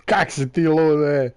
Как si ti lude?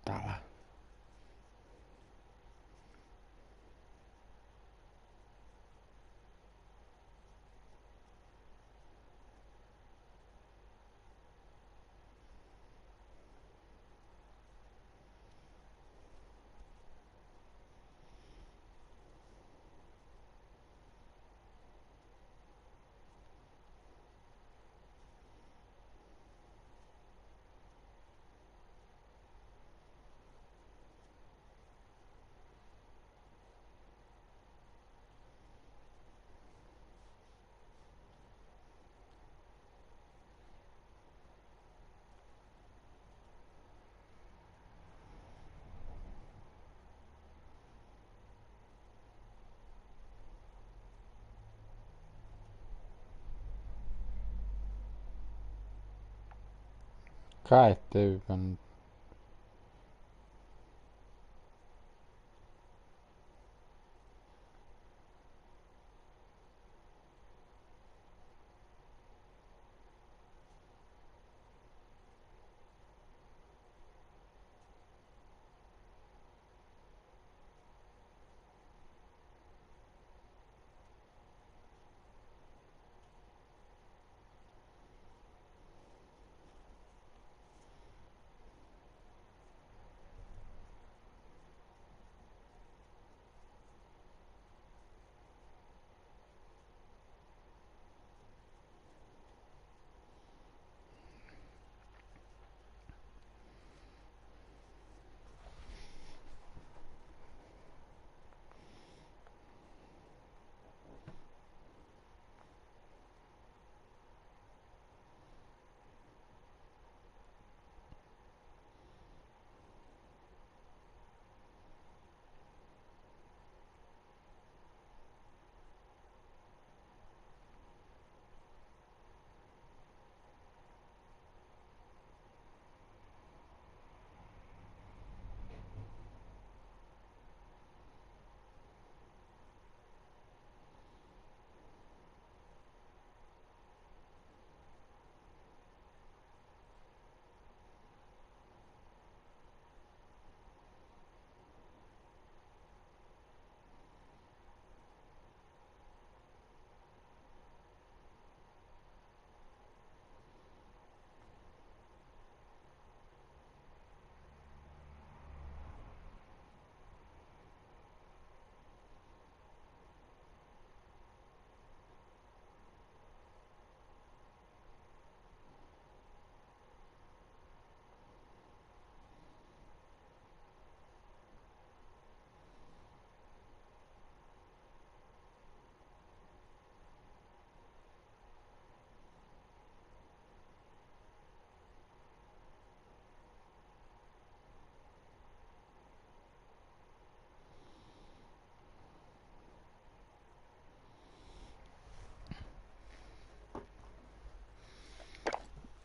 Täällä. Kai tyykän.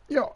Joo.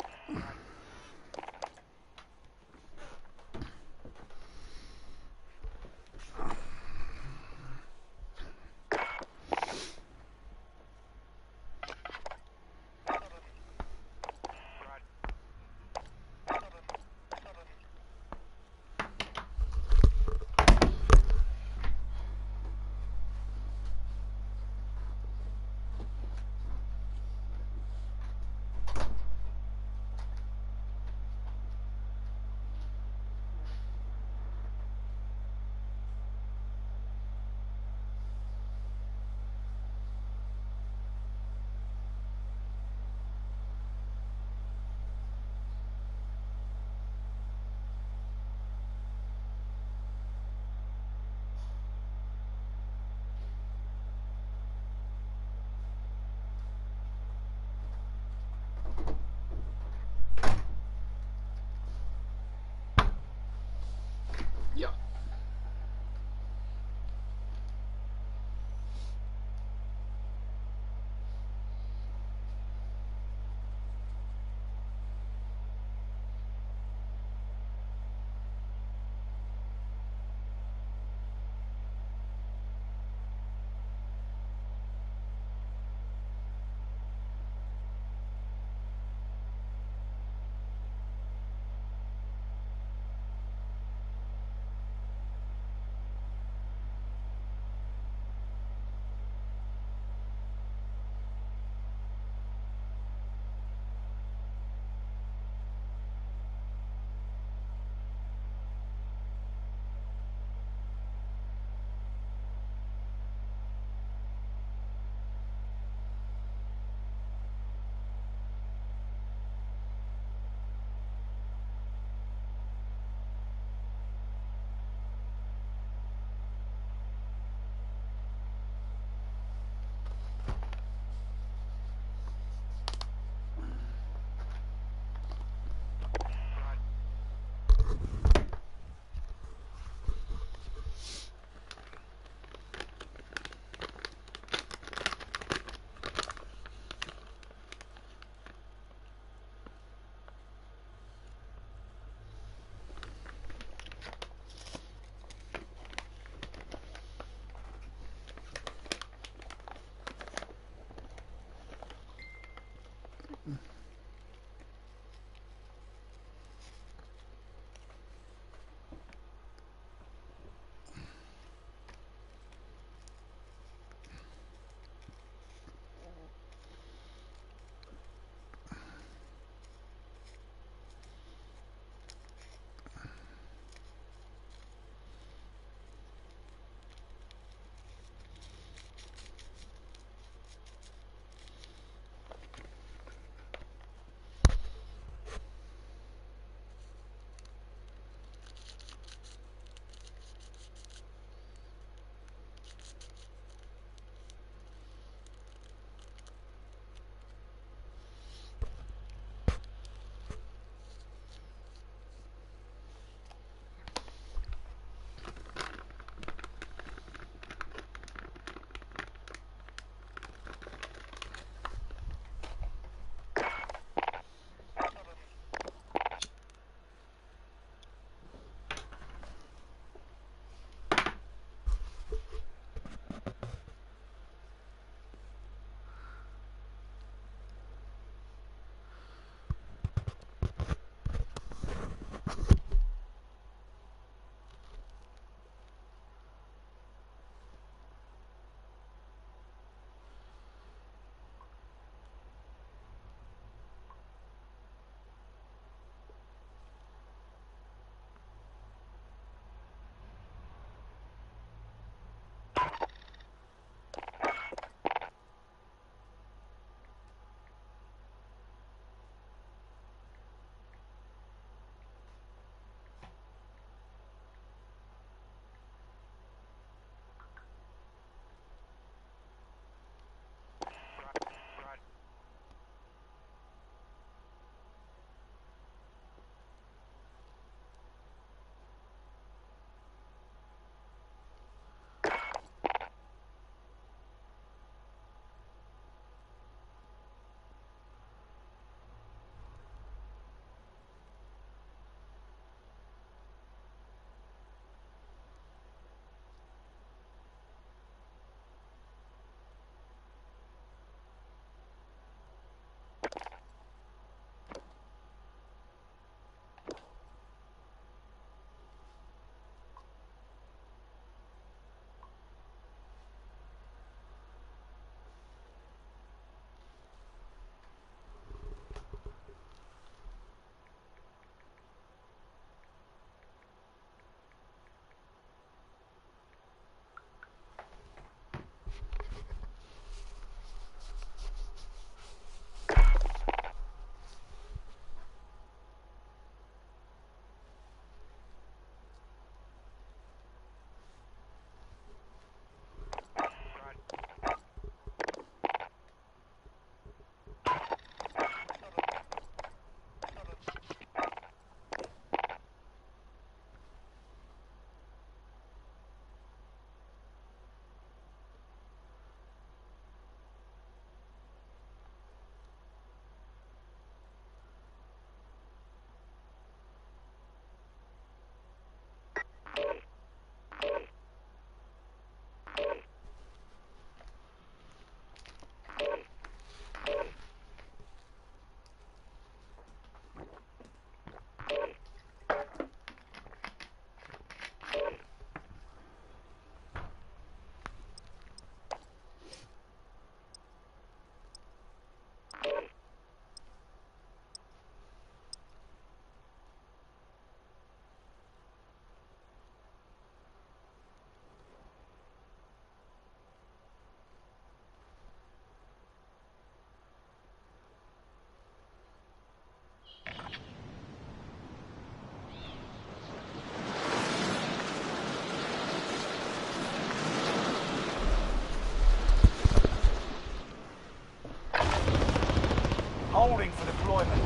Holding for deployment.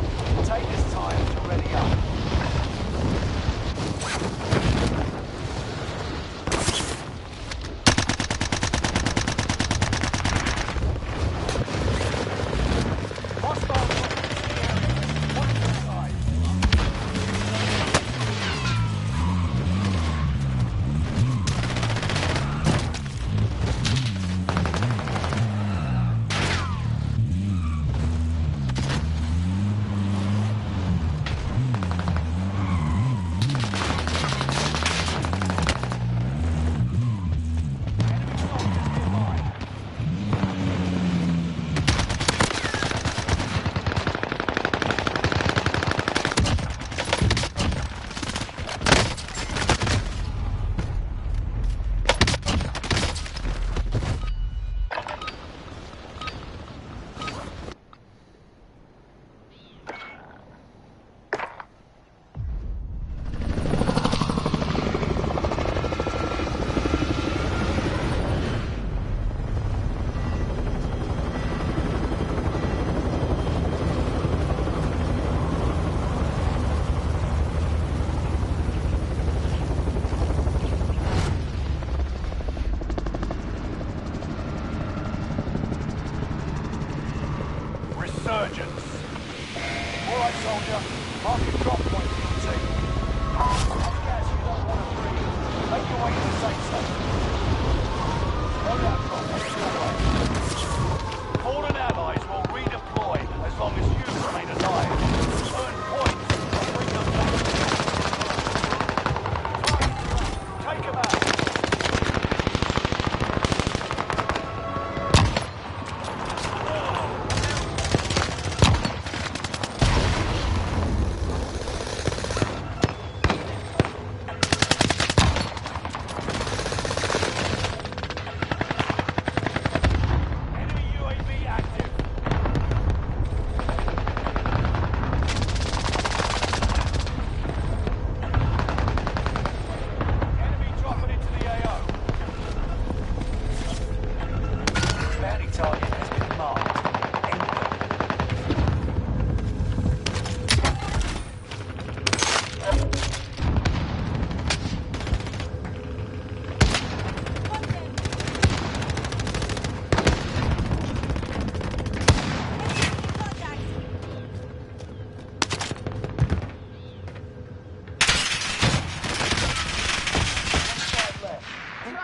Take this time to ready up. Resurgence. All right, soldier. Mark your drop point for your team. Gas you don't want to breathe. Make your way to the safe zone. Load out drop point your way. Fallen allies will redeploy as long as you remain alive. Earn points and bring them back. Take them out.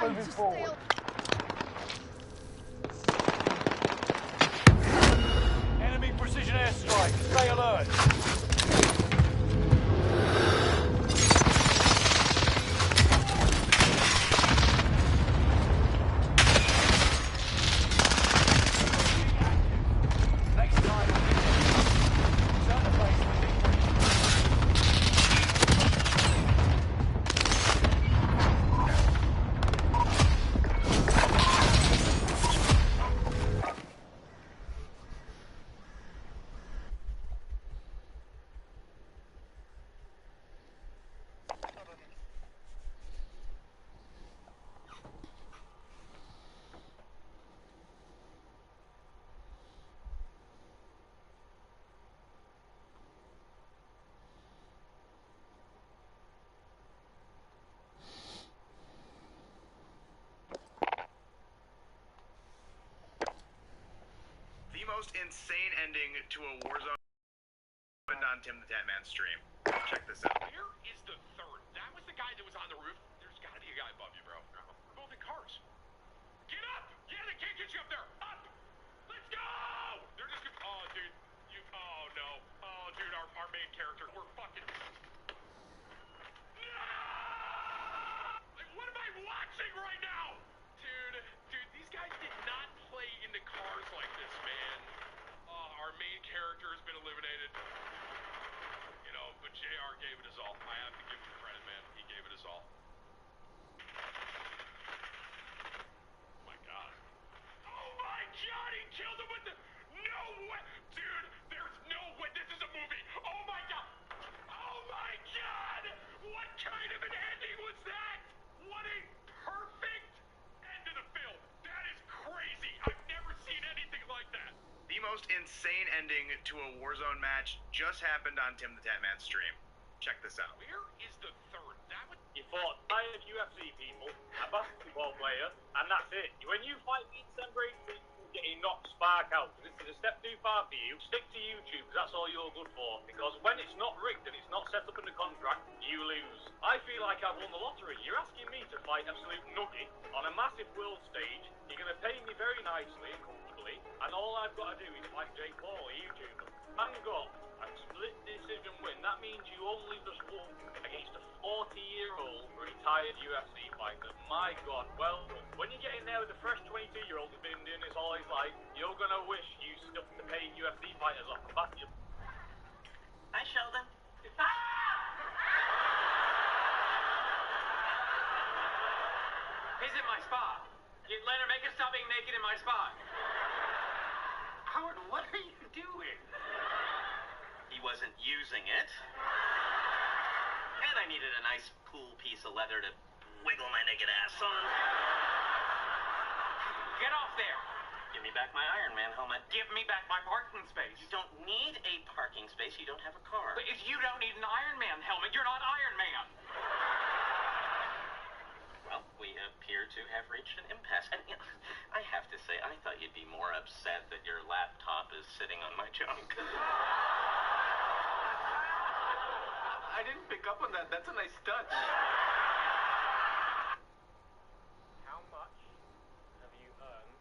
Moving forward. Enemy precision airstrike. Stay alert. Next time, turn the base with me. Most insane ending to a Warzone on Tim the Tatman stream. Check this out. Where is the third? That was the guy that was on the roof. There's gotta be a guy above you, bro. We're both in cars. Get up! Yeah, they can't get you up there. Up! Let's go! They're just gonna... Oh, dude. Oh, no. Oh, dude, our main character. We're fucking... No! Like, what am I watching right now? Dude, these guys did not play into cars like this, man. Our main character has been eliminated. You know, but JR gave it his all. I have to give him credit, man. He gave it his all. most insane ending to a Warzone match just happened on Tim the Tatman's stream. Check this out. Where is the third? That was... You fought 5 UFC people, a basketball player, and that's it. When you fight me in December 18th, you're getting knocked spark out. This is a step too far for you. Stick to YouTube, because that's all you're good for. Because when it's not rigged and it's not set up in the contract, you lose. I feel like I've won the lottery. You're asking me to fight absolute nugget on a massive world stage. You're going to pay me very nicely and comfortably, and all I've got to do is fight Jake Paul, a YouTuber. Thank God, a split decision win. That means you only just won against a 40-year-old retired UFC fighter. My God, well, when you get in there with a fresh 22-year-old who's been doing this all his life, you're going to wish you stuck the paying UFC fighters off the back of your... Hi, Sheldon. He's in my spot. Leonard, make him stop being naked in my spot. Howard, what are you doing? He wasn't using it. And I needed a nice, cool piece of leather to wiggle my naked ass on. Get off there. Give me back my Iron Man helmet. Give me back my parking space. You don't need a parking space. You don't have a car. But if you don't need an Iron Man helmet, you're not Iron Man. Well, we appear to have reached an impasse. And you know, I have to say, I thought you'd be more upset that your laptop is sitting on my junk. I didn't pick up on that. That's a nice touch. How much have you earned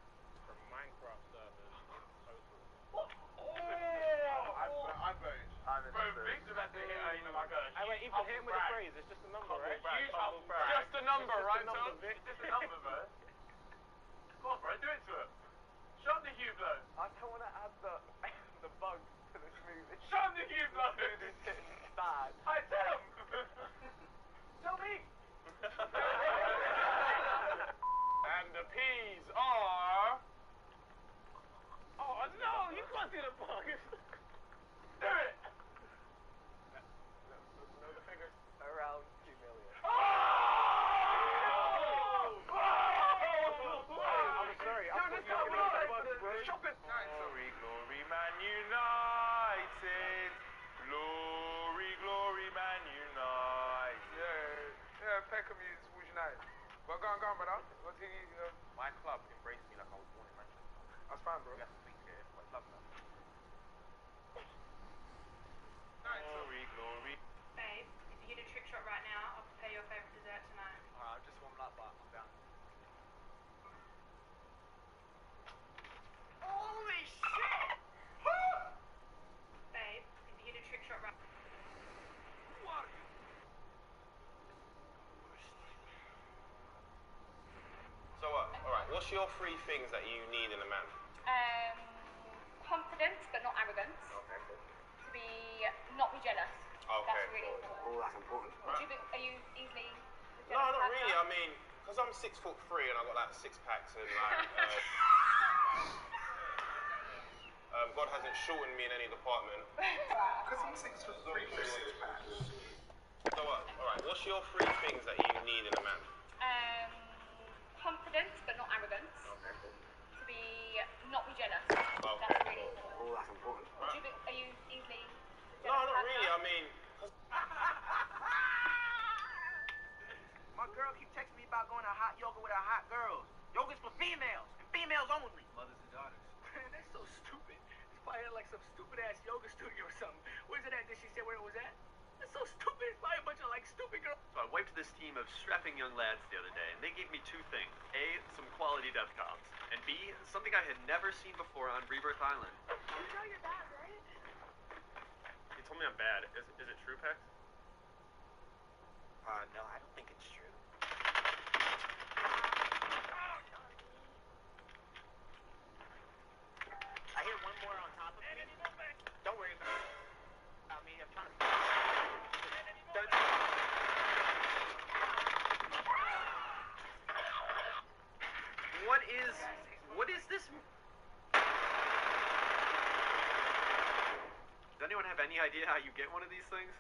from Minecraft servers in total? Victor had to hit, you know, like a... Hey, wait, Ethan, hit him with a phrase. It's just a number, right? Humble brag. Just a number, right, Tom? It's just a number, bro. Come on, bro, do it to him. Show him the Hublot. I don't want to add the bug to this movie. Show him the Hublot. Dude, it's getting bad. I tell him. Tell me. And the peas are... Oh, no, you can't see the bug. Do it. Know the figures? Around 2 million. Oh! I'm sorry, I'm Yo, talking about the bugs, bro. Shopping. Glory, glory, Man United. Glory, glory, Man United. Yeah, Peckham is Wolves United. But go on, brother. What do you know? My club embraced me like I was born in Manchester. That's fine, bro. We have to speak here, but love that. Glory, glory. Babe, if you hit a trick shot right now, I'll prepare your favorite dessert tonight. Alright, I've just warmed up, but I'm down. Holy shit! Babe, if you hit a trick shot right... What? So what? Alright, what's your 3 things that you need in a man? Confidence, but not arrogance. Okay, cool. To not be jealous. Okay, That's really cool. important. Oh, that's important. Are you easily... No, not really. I mean, because I'm 6'3" and I've got like 6 packs and like, God hasn't shortened me in any department. Because I'm 6'3", 6 packs. So what? Alright, what's your 3 things that you need in a man? Confidence, but not arrogance. Okay, cool. To not be jealous. Okay, That's really cool. important. Oh, that's important. Are you easily... No, not really. I mean, My girl keep texting me about going to hot yoga with her hot girls. Yoga's for females, and females only. Mothers and daughters. Man, that's so stupid. It's probably at like some stupid ass yoga studio or something. Where's it at? Did she say where it was at? That's so stupid. It's probably a bunch of like stupid girls. So I wiped this team of strapping young lads the other day, and they gave me 2 things. A, some quality dev comms, and B, something I had never seen before on Rebirth Island. You know you're bad, right? You told me I'm bad. Is it true, Pex? No, I don't think it's true. I hear one more on top of me. Don't worry about me. I'm trying to... What is this? Does anyone have any idea how you get one of these things?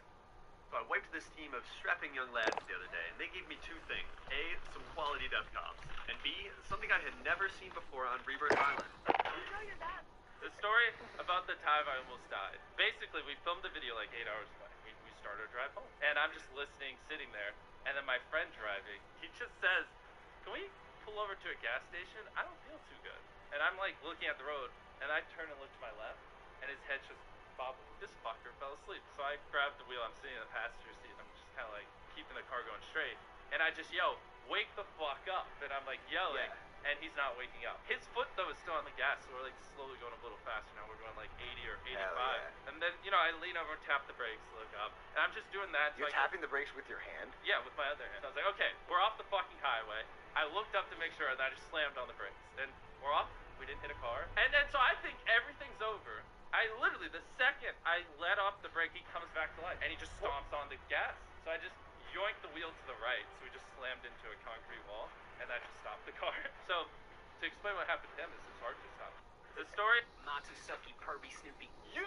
So I wiped this team of strapping young lads the other day, and they gave me 2 things. A, some quality dev comms, and B, something I had never seen before on Rebirth Island. You know you're bad. The story about the time I almost died. Basically, we filmed the video like 8 hours away. We started our drive home. And I'm just listening, sitting there. And then my friend driving, he just says, can we pull over to a gas station? I don't feel too good. And I'm like looking at the road, and I turn and look to my left, and his head's just bobbling. This fucker fell asleep. So I grabbed the wheel, I'm sitting in the passenger seat, I'm just kind of like keeping the car going straight. And I just yell, wake the fuck up. And I'm like yelling, and he's not waking up. His foot though is still on the gas, so we're like slowly going a little faster now. We're going like 80 or 85. And then, you know, I lean over, tap the brakes, look up, and I'm just doing that. You're tapping the brakes with your hand? Yeah, with my other hand. I was like, okay, we're off the fucking highway. I looked up to make sure, and I just slammed on the brakes. And we're off. We didn't hit a car. And then, so I think everything's over. I literally, the second I let off the brake, he comes back to life, and he just stomps on the gas. So I just yoinked the wheel to the right, so we just slammed into a concrete wall, and that just stopped the car. So, to explain what happened to him, is his heart just stopped. The story? Not too sucky, pervy, snoopy. You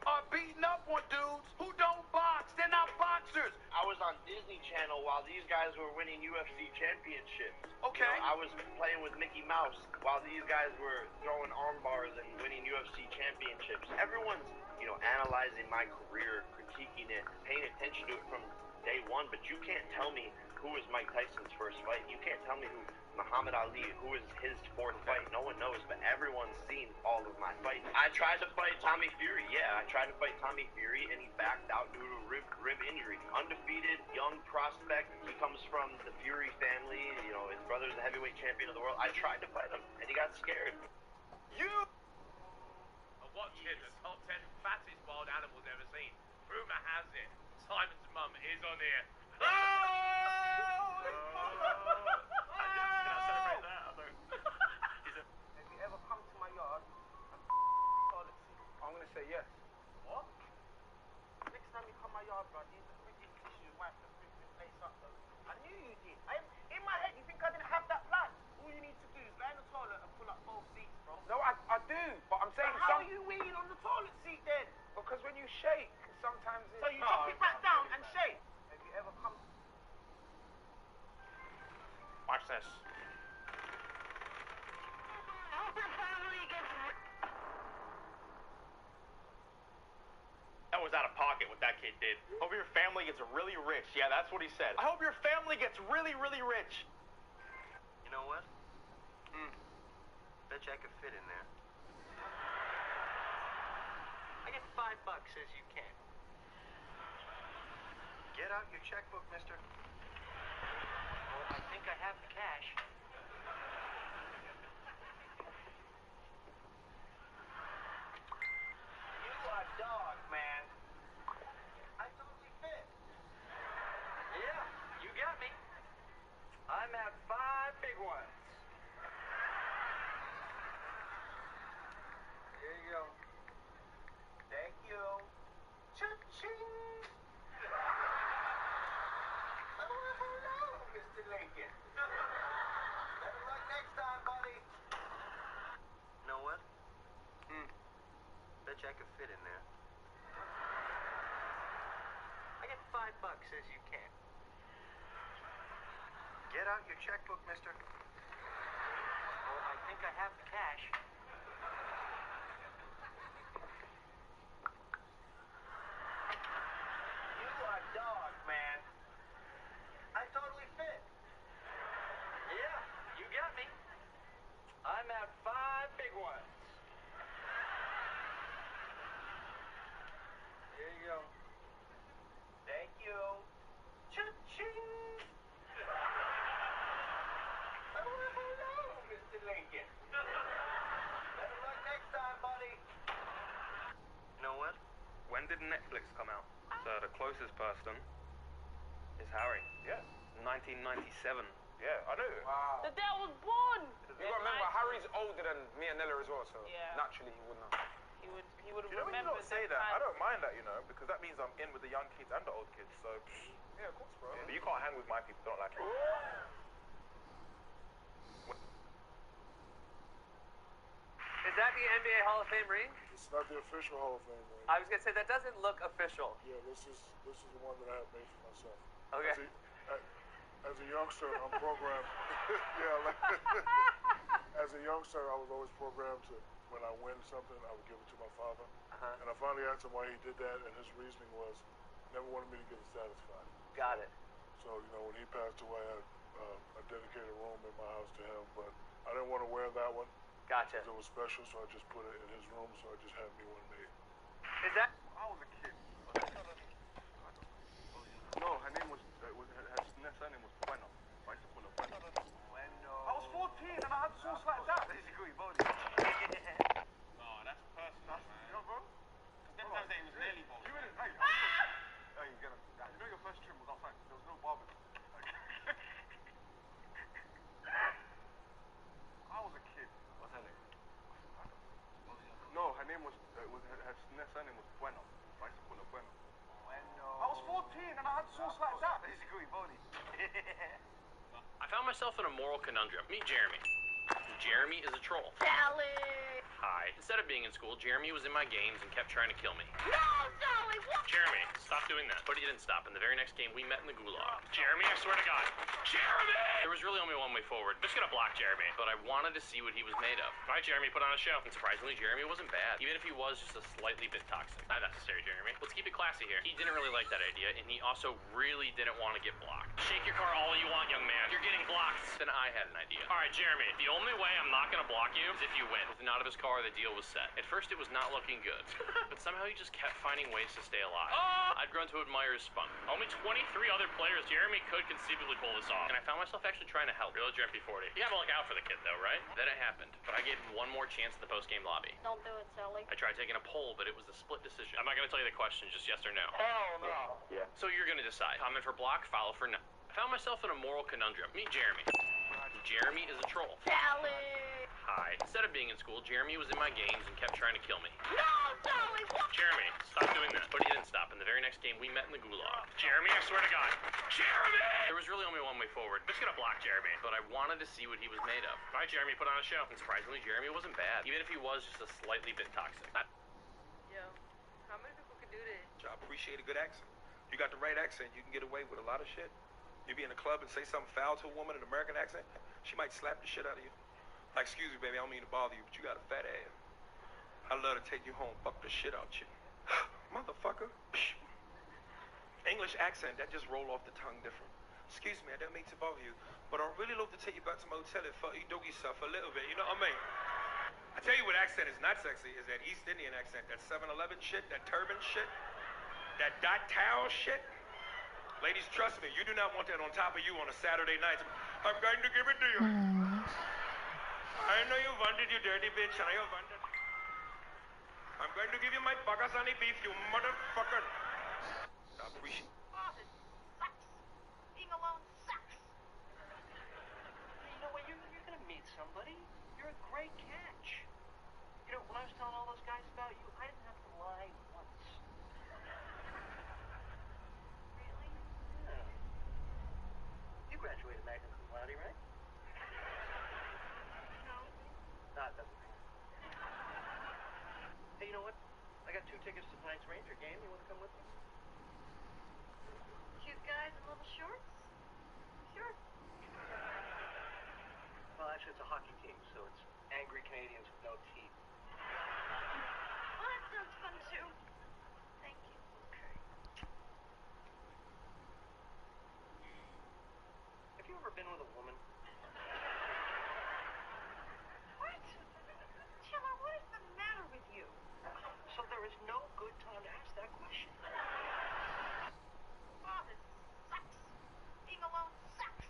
are beating up on dudes who don't box. They're not boxers. I was on Disney Channel while these guys were winning UFC championships. Okay. You know, I was playing with Mickey Mouse while these guys were throwing arm bars and winning UFC championships. Everyone's, you know, analyzing my career, critiquing it, paying attention to it from day one, but you can't tell me who was Mike Tyson's first fight. You can't tell me who Muhammad Ali, who is his fourth fight. No one knows, but everyone's seen all of my fights. I tried to fight Tommy Fury. Yeah, I tried to fight Tommy Fury, and he backed out due to a rib injury. Undefeated, young prospect. He comes from the Fury family. You know, his brother's the heavyweight champion of the world. I tried to fight him, and he got scared. You... Watch it, the top 10 fattest wild animals ever seen. Rumor has it, Simon's mum is on here. Oh! Have you ever come to my yard and toilet seat? I'm gonna say yes. What? Next time you come my yard, bro, use the freaking tissue, wipe the freaking place up, though. I knew you did. In my head, you think I didn't have that plan? All you need to do is go in the toilet and pull up both seats, bro. No, I do, but I'm saying how are you weeing on the toilet seat then? Because when you shake, sometimes it's... So you drop it back down and shake? Have you ever come... Watch this. That was out of pocket what that kid did. Hope your family gets really rich. Yeah, that's what he said. I hope your family gets really, really rich. You know what? Bet you I could fit in there. I get $5 as you can. Get out your checkbook, mister. Well, I think I have the cash. You are dog, man. I totally fit. Yeah, you got me. I'm at 5 big ones. Here you go. Thank you. Cha-ching! Oh, hello, Mr. Lincoln. Better luck next time, buddy. You know what? Bet you I could fit in there. I get $5 as you can. Get out your checkbook, mister. Well, I think I have the cash. You are dog, man. I totally fit. Yeah, you got me. I'm at 5 big ones. Here you go. Thank you. Cha-ching! Oh, hello, Mr. Lincoln. Better luck next time, buddy. You know what? When did Netflix come out? So the closest person is Harry. Yeah. 1997. Yeah, I knew. Wow. The dad was born! You gotta remember, Harry's older than me and Nella as well, so Yeah. naturally he would know. He would You know, when you remember don't say that, I don't mind that, you know, because that means I'm in with the young kids and the old kids, so... Yeah, of course, bro. But you can't hang with my people, don't like it. Is that the NBA Hall of Fame ring? It's not the official Hall of Fame ring. I was gonna say that doesn't look official. Yeah, this is the one that I have made for myself. Okay. As a youngster, I'm programmed. Yeah, like As a youngster, I was always programmed to, when I win something, I would give it to my father. And I finally asked him why he did that, and his reasoning was, he never wanted me to get satisfied. Got it. So, you know, when he passed away, I dedicated a room in my house to him, but I didn't want to wear that one. Gotcha. It was special, so I just put it in his room, so I just had me one made. Is that? I was a kid. No, her name was, her surname was Bueno. I used to call her Bueno. I was 14 and I had sauce like that. Basically, Bodie. No, that's personal, man. Yo, bro. Them times that he was nearly bold. You really, hey, you get him. You know your first trim was outside. There was no barber. I was a kid. What's her name? No, her name was, her surname was Bueno. I used to call her Bueno. I was 14 and I had sauce like that. Basically, Bodie. I found myself in a moral conundrum. Meet Jeremy. Jeremy is a troll. Sally! Hi. Instead of being in school, Jeremy was in my games and kept trying to kill me. No, Sally! What? Jeremy, stop doing that. But he didn't stop. In the very next game, we met in the gulag. Jeremy, I swear to God. Jeremy! There was really only one way forward. I'm just gonna block Jeremy. But I wanted to see what he was made of. All right, Jeremy, put on a show. And surprisingly, Jeremy wasn't bad. Even if he was just a slightly bit toxic. Not necessary, Jeremy. Let's keep it classy here. He didn't really like that idea, and he also really didn't want to get blocked. Shake your car all you want, young man. You're getting blocked. Then I had an idea. All right, Jeremy, the only way I'm not gonna block you is if you win. With the nod of his car, the deal was set. At first, it was not looking good. But somehow he just kept finding ways to stay alive. I'd grown to admire his spunk. Only 23 other players, Jeremy could conceivably pull this off. And I found myself actually trying to help. Real Jeremy 40. You gotta look out for the kid, though, right? Then it happened. But I gave him one more chance in the post-game lobby. Don't do it, Sally. I tried taking a poll, but it was a split decision. I'm not gonna tell you the question, just yes or no. Hell no. Yeah. So you're gonna decide. Comment for block, follow for no. I found myself in a moral conundrum. Meet Jeremy. Jeremy is a troll. Sally! Hi. Instead of being in school, Jeremy was in my games and kept trying to kill me. No, Sally! What? Jeremy, stop doing that. But he didn't stop. In the very next game, we met in the gulag. Jeremy, I swear to God. Jeremy! There was really only one way forward. I'm just gonna block Jeremy. But I wanted to see what he was made of. All right, Jeremy, put on a show. And surprisingly, Jeremy wasn't bad. Even if he was just a slightly bit toxic. Yo, how many people could do this? I appreciate a good accent. You got the right accent, you can get away with a lot of shit. You be in a club and say something foul to a woman in an American accent, she might slap the shit out of you. Like, excuse me, baby, I don't mean to bother you, but you got a fat ass. I'd love to take you home, fuck the shit out you. Motherfucker. English accent, that just roll off the tongue different. Excuse me, I don't mean to bother you, but I'd really love to take you back to my hotel and fuck you doggy stuff a little bit, you know what I mean? I tell you what accent is not sexy, is that East Indian accent, that 7-Eleven shit, that turban shit, that dot towel shit. Ladies, trust me, you do not want that on top of you on a Saturday night. I'm going to give it to you. I know you wanted, you dirty bitch. I know you wanted. I'm going to give you my Pakistani beef, you motherfucker. I appreciate it. Oh, this sucks. Being alone sucks. You know what? You're gonna meet somebody. You're a great catch. You know, when I was telling all those guys about you, I didn't have to lie once. Really? Yeah. You graduated magna cum laude, right? No. Nah, it doesn't matter. Hey, you know what? I got 2 tickets to tonight's Ranger game. You want to come with me? Cute guys in little shorts? Sure. Well, actually, it's a hockey team, so it's angry Canadians with no teeth. Well, that sounds fun, too. Thank you. Okay. Have you ever been with a woman? What? Chilla, what is the matter with you? So there is no good time to ask that question. Oh, this sucks. Being alone sucks.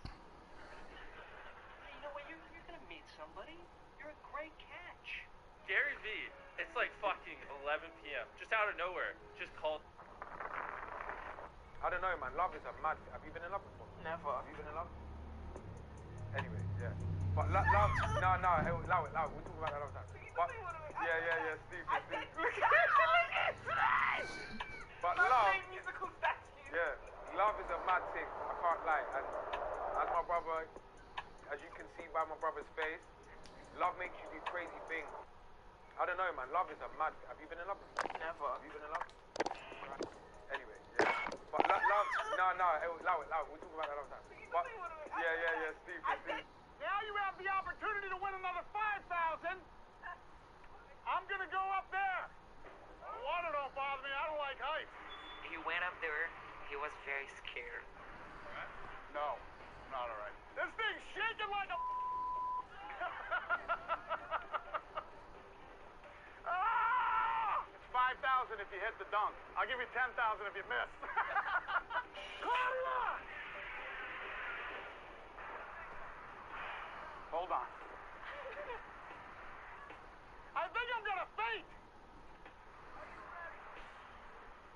Hey, you know what? You're gonna meet somebody. You're a great catch. Gary V, it's like fucking 11 p.m. Just out of nowhere. Just called. I don't know, man. Love is a mad. Have you been in love before? Never. Have you been in love? Anyway, yeah. But love, no. Allow it. We'll talk about that another time. But yeah, Steve. But love, yeah, love is a mad thing. I can't lie. And as my brother, as you can see by my brother's face, love makes you do crazy things. I don't know, man. Love is a mad. Have you been in love before? Never. Have you been in love? Anyway, yeah. But love, no. Allow it. We'll talk about that another time. But yeah, Steve. Now you have the opportunity to win another 5,000. I'm gonna go up there. Water don't bother me. I don't like heights. He went up there. He was very scared. No, not all right. This thing's shaking like a. It's 5,000 if you hit the dunk. I'll give you 10,000 if you miss. Claudia! Hold on. I think I'm gonna faint.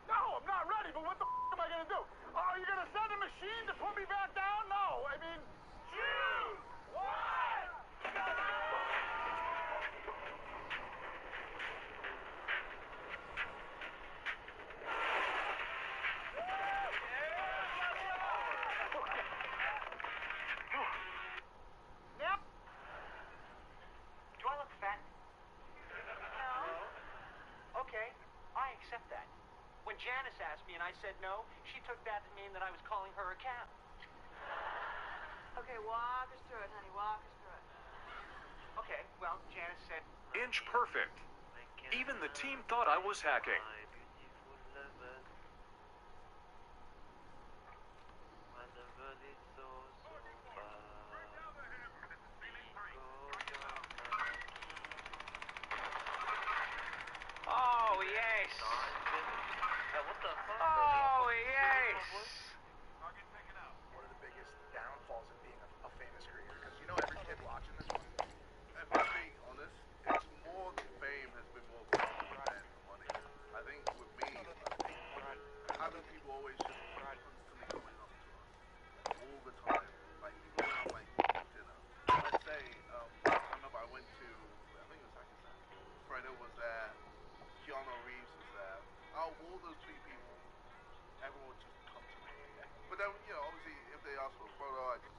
No, I'm not ready, but what the am I gonna do? Oh, are you gonna send a machine to put me back down? No, I mean, choose one. Yep. Do I look fat? No. Okay, I accept that. When Janice asked me and I said no, she took that to mean that I was calling her a cow. Okay, walk us through it, honey. Walk us through it. Okay, well, Janice said... Inch perfect. Even the team thought I was hacking. Oh, yes. What the fuck? Oh, yes. One of the biggest downfalls of being a famous creator, because you know every kid watching this one. If I'm being honest, it's more the fame has been more valuable than the money. I think with me, having people always just constantly coming up to us all the time, like even when I'm like eating dinner. Let's say, I remember I went to, I think it was Pakistan. Fredo was there, Keanu Reeves was there. Out of all those three people, everyone would just come to me. But then, you know, obviously, if they ask for a photo, I just.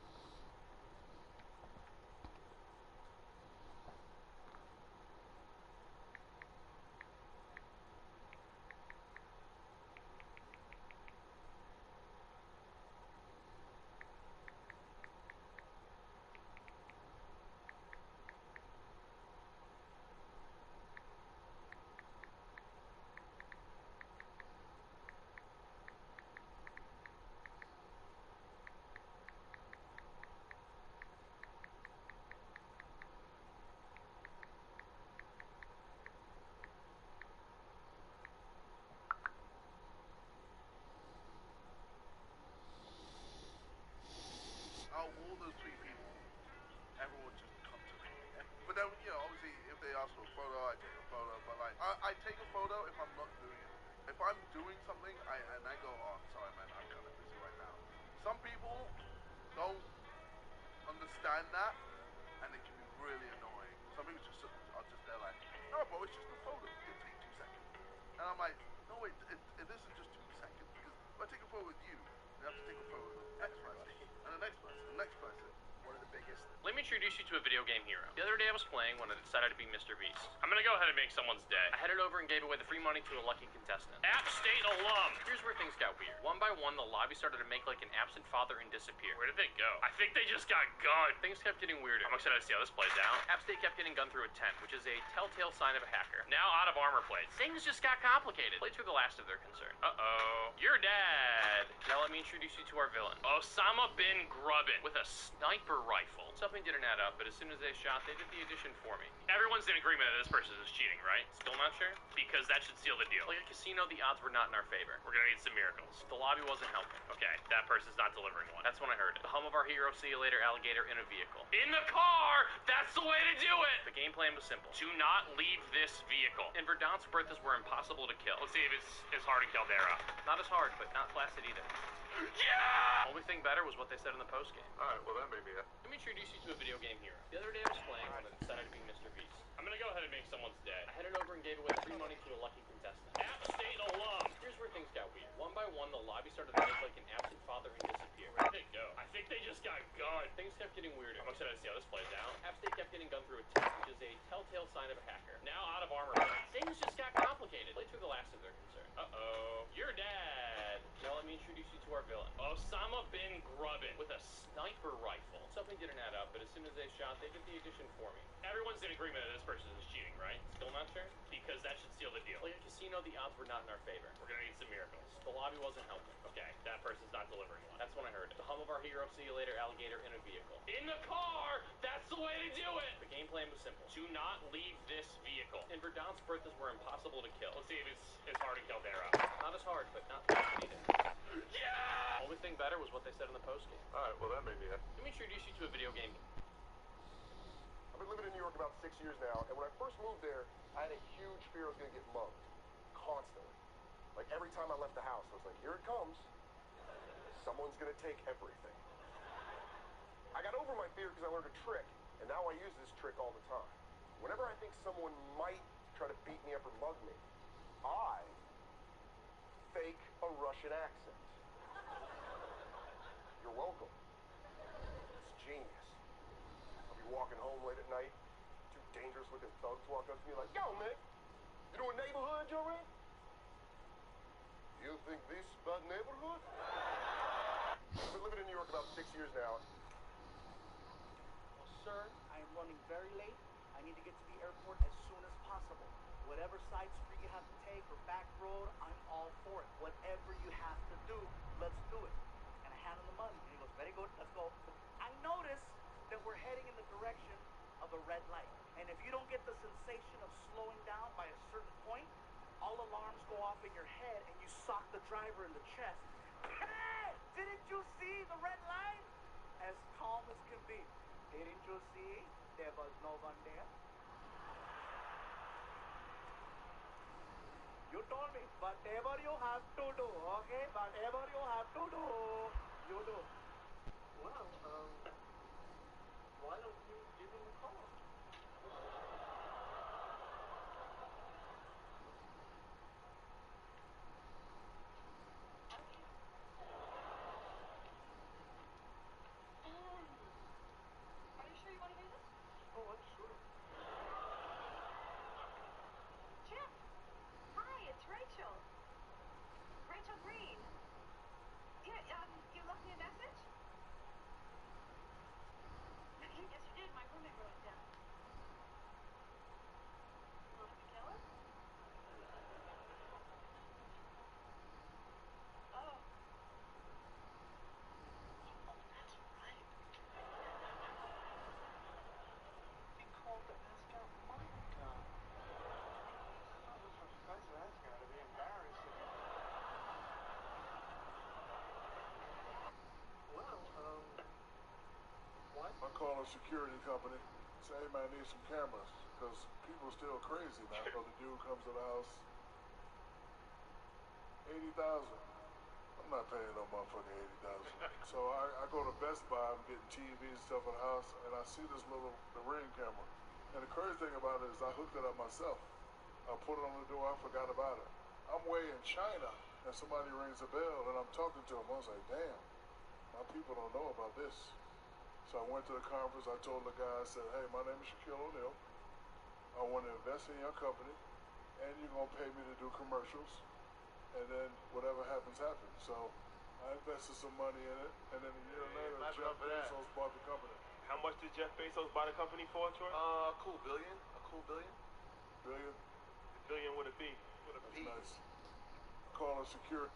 Out of all those three people, everyone would just come to me. But then, you know, obviously, if they ask for a photo, I take a photo. But like, I take a photo if I'm not doing it. If I'm doing something, I go, oh, I'm sorry, man, I'm kind of busy right now. Some people don't understand that, and it can be really annoying. Some people just are just there like, no, bro, it's just a photo. It'll take 2 seconds. And I'm like, no, wait, it isn't just 2 seconds. Because if I take a photo with you, I have to take a photo with the next person, and the next person, the next person. One of the biggest. Let me introduce you to a video game hero. The other day I was playing when I decided to be Mr. Beast. I'm gonna go ahead and make someone's day. I headed over and gave away the free money to a lucky contestant. App State alum! Here's where things got weird. One by one, the lobby started to make like an absent father and disappear. Where did they go? I think they just got gunned. Things kept getting weirder. I'm excited to see how this plays out. App State kept getting gunned through a tent, which is a telltale sign of a hacker. Now out of armor plates. Things just got complicated. Play through the last of their concern. Uh-oh. You're dead. Now let me introduce you to our villain. Osama bin Grubbin with a sniper rifle. Something didn't add up, but as soon as they shot, they did the addition for me. Everyone's in agreement that this person is cheating, right? Still not sure? Because that should seal the deal. Like a casino, the odds were not in our favor. We're gonna need some miracles. The lobby wasn't helping. Okay, that person's not delivering one. That's when I heard it. The hum of our hero, see you later, alligator in a vehicle. In the car! That's the way to do it! The game plan was simple. Do not leave this vehicle. And Verdant's Berthas were impossible to kill. Let's see if it's as hard in Caldera. Not as hard, but not flaccid either. Yeah! Only thing better was what they said in the postgame. Alright, well that may be it. Let me introduce you to a video game hero. The other day I was playing when I decided to be Mr. Beast. I'm gonna go ahead and make someone's day. I headed over and gave away free money to a lucky contestant. App State alum! Here's where things got weird. One by one, the lobby started to make like an absent father and disappear. Where did they go? I think they just got gunned. Things kept getting weirder. I'm excited to see how this plays out. App State kept getting gunned through a tent, which is a telltale sign of a hacker. Now out of armor plates. Things just got complicated. Play through the last of their concern. Uh-oh. You're dead. Now let me introduce you to our villain. Osama bin Grubbin with a sniper rifle. Something definitely get an ad up, but as soon as they shot, they did the addition for me. Everyone's in agreement that this person is cheating, right? Still not sure? Because that should seal the deal. Like a casino, the odds were not in our favor. We're gonna need some miracles. The lobby wasn't helping. Okay, that person's not delivering one. That's when I heard it. The hum of our hero, see you later, alligator in a vehicle. In the car! That's the way to do it! The game plan was simple. Do not leave this vehicle. And Verdansk Berthas were impossible to kill. Let's see if it's as hard in Caldera. Not as hard, but not what we needed. Yeah! Only thing better was what they said in the postgame. Alright, well that made me happy. Let me introduce you to a video game. I've been living in New York about 6 years now, and when I first moved there, I had a huge fear I was gonna get mugged. Constantly. Like every time I left the house, I was like, here it comes. Someone's gonna take everything. I got over my fear because I learned a trick, and now I use this trick all the time. Whenever I think someone might try to beat me up or mug me, I fake a Russian accent. You're welcome. It's genius. I'll be walking home late at night, two dangerous looking thugs walk up to me like, yo man, you know what neighborhood you're in? You think this is bad neighborhood? I've been living in New York about 6 years now. Well, sir, I am running very late. I need to get to the airport as soon as possible. Whatever side street you have to take or back road, I'm all for it. Whatever you have to do, let's do it. And I hand him the money, and he goes, very good, let's go. I notice that we're heading in the direction of a red light. And if you don't get the sensation of slowing down by a certain point, all alarms go off in your head and you sock the driver in the chest. Hey! Didn't you see the red light? As calm as can be. Didn't you see there was no one there? You told me, whatever you have to do, okay? Whatever you have to do, you do. Well, why don't you give him a call? Are you sure you want to hear this? Oh, I'm sure. Jeff! Hi, it's Rachel. Rachel Green. Yeah, you left me a message? Yes, you did. My roommate wrote it down. You want me to kill her? Oh. That's right. He called to ask out Monica. Oh, that's gotta be embarrassing. Well, what? I call a security company. Say, hey man, I need some cameras. Because people are still crazy now. So the dude comes to the house. 80,000. I'm not paying no motherfucking 80,000. So I go to Best Buy, I'm getting TV and stuff in the house, and I see this the Ring camera. And the crazy thing about it is I hooked it up myself. I put it on the door, I forgot about it. I'm way in China, and somebody rings a bell, and I'm talking to him. I was like, damn, my people don't know about this. So I went to the conference, I told the guy, I said, hey, my name is Shaquille O'Neal. I want to invest in your company, and you're going to pay me to do commercials, and then whatever happens, happens. So I invested some money in it, and then a year later, Jeff Bezos bought the company. How much did Jeff Bezos buy the company for, Troy? A cool billion. Billion? A billion with a B. That's nice. Call a security.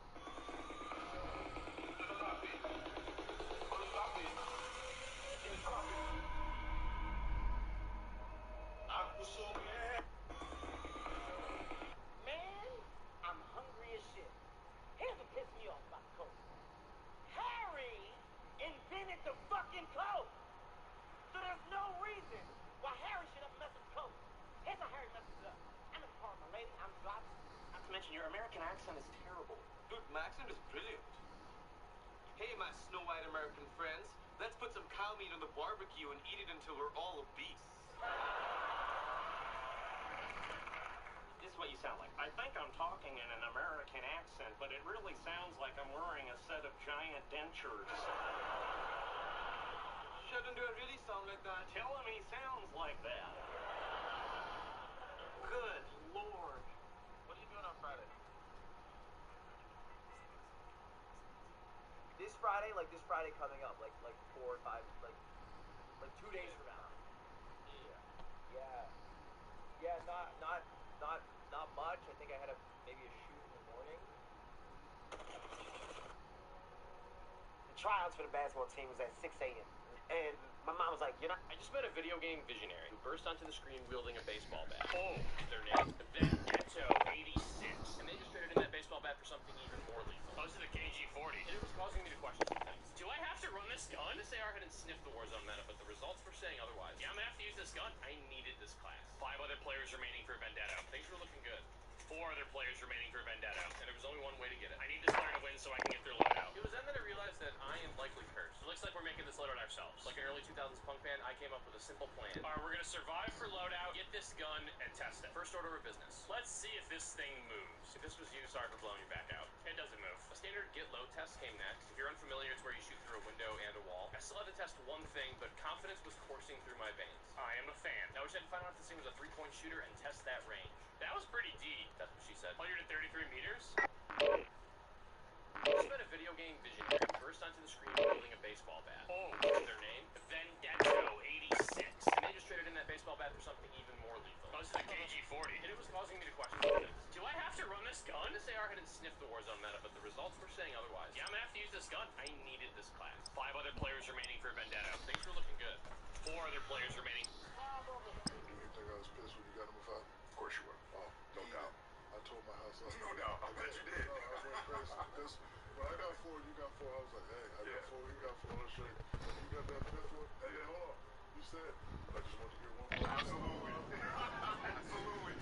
Man, I'm hungry as shit. Here's what pissed me off about Coke. Harry invented the fucking Coke. So there's no reason why Harry should have messed with Coke. Here's how Harry messes it up. I'm in the car with my lady, I'm driving. Not to mention, your American accent is terrible. Dude, my accent is brilliant. Hey, my Snow White American friends. Let's put some cow meat on the barbecue and eat it until we're all obese. This is what you sound like. I think I'm talking in an American accent, but it really sounds like I'm wearing a set of giant dentures. Shouldn't do I really sound like that? Tell him he sounds like that. Good Lord. What are you doing on Friday? This Friday, like this Friday coming up, like 4 or 5, like Like 2 days from now. Yeah, not much. I think I had maybe a shoot in the morning. The tryouts for the basketball team was at 6 a.m. And my mom was like, I just met a video game visionary who burst onto the screen wielding a baseball bat. Oh, their name? Vendetto86. And they just traded in that baseball bat for something even more lethal. Oh, this is a KG-40. And it was causing me to question some things. Do I have to run this gun? This AR hadn't sniffed the Warzone meta, but the results were saying otherwise. Yeah, I'm gonna have to use this gun. I needed this class. 5 other players remaining for Vendetto. Things were looking good. 4 other players remaining for Vendetto, and there was only one way to get it. I need this player to win so I can get their loadout. It was then that I realized that I am likely cursed. It looks like we're making this loadout ourselves. Like an early 2000s punk band, I came up with a simple plan. Alright, we're gonna survive for loadout, get this gun, and test it. First order of business. Let's see if this thing moves. If this was you, sorry for blowing your back out. It doesn't move. A standard get load test came next. If you're unfamiliar, it's where you shoot through a window and a wall. I still had to test one thing, but confidence was coursing through my veins. I am a fan. Now we just had to find out if this thing was a 3-point shooter and test that range. That was pretty deep. That's what she said. 133 meters? I just met a video game visionary who burst onto the screen wielding a baseball bat. Oh, their name? Vendetto86. And they just traded in that baseball bat for something even more lethal. Oh, this is a KG-40. And it was causing me to question some things. Do I have to run this gun? This AR hadn't sniffed the Warzone meta, but the results were saying otherwise. Yeah, I'm gonna have to use this gun. I needed this class. 5 other players remaining for Vendetto. Things were looking good. 4 other players remaining. Do you think I was pissed when you got him a fight? Of course you were. Oh, no doubt. I told my house up. No doubt. I bet you did. No, I went crazy. Because when I got 4, you got 4. I was like, hey, I got 4, you got 4. Let's shake. You got that 5th one? Hey, hold on. You said, I just want to get one more. Absolutely. Absolutely.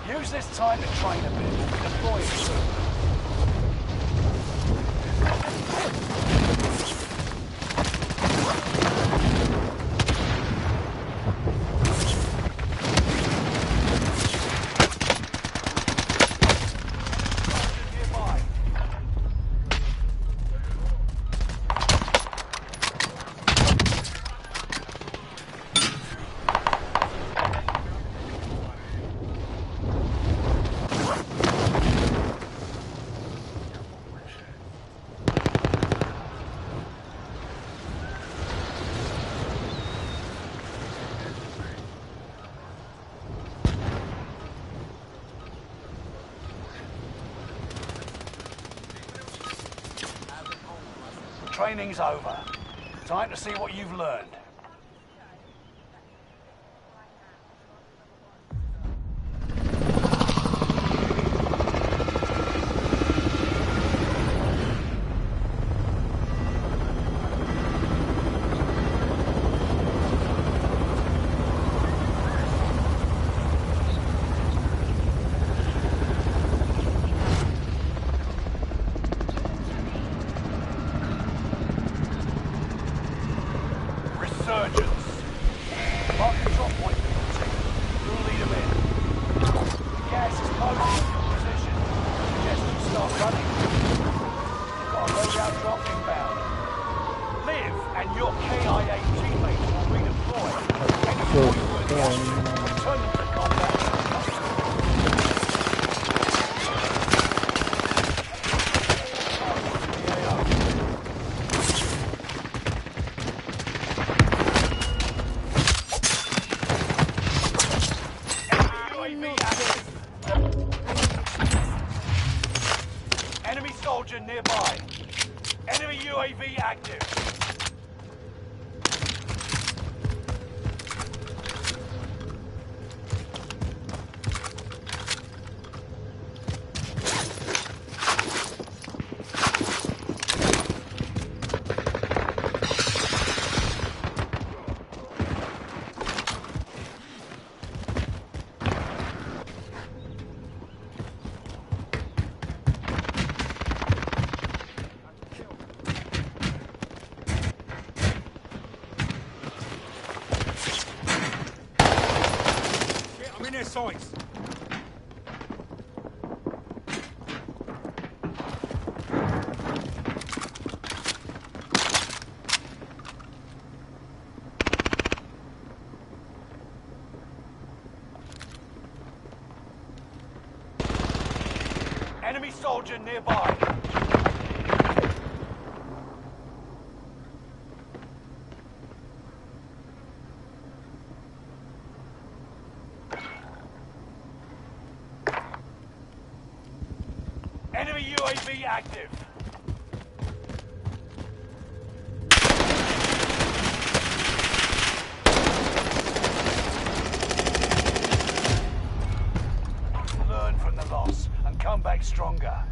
Use this time to train a bit. Deploy it soon. Training's over. Time to see what you've learned. Enemy soldier nearby. Enemy UAV active. Sights. soldier nearby. Enemy UAV active. Learn from the loss and come back stronger.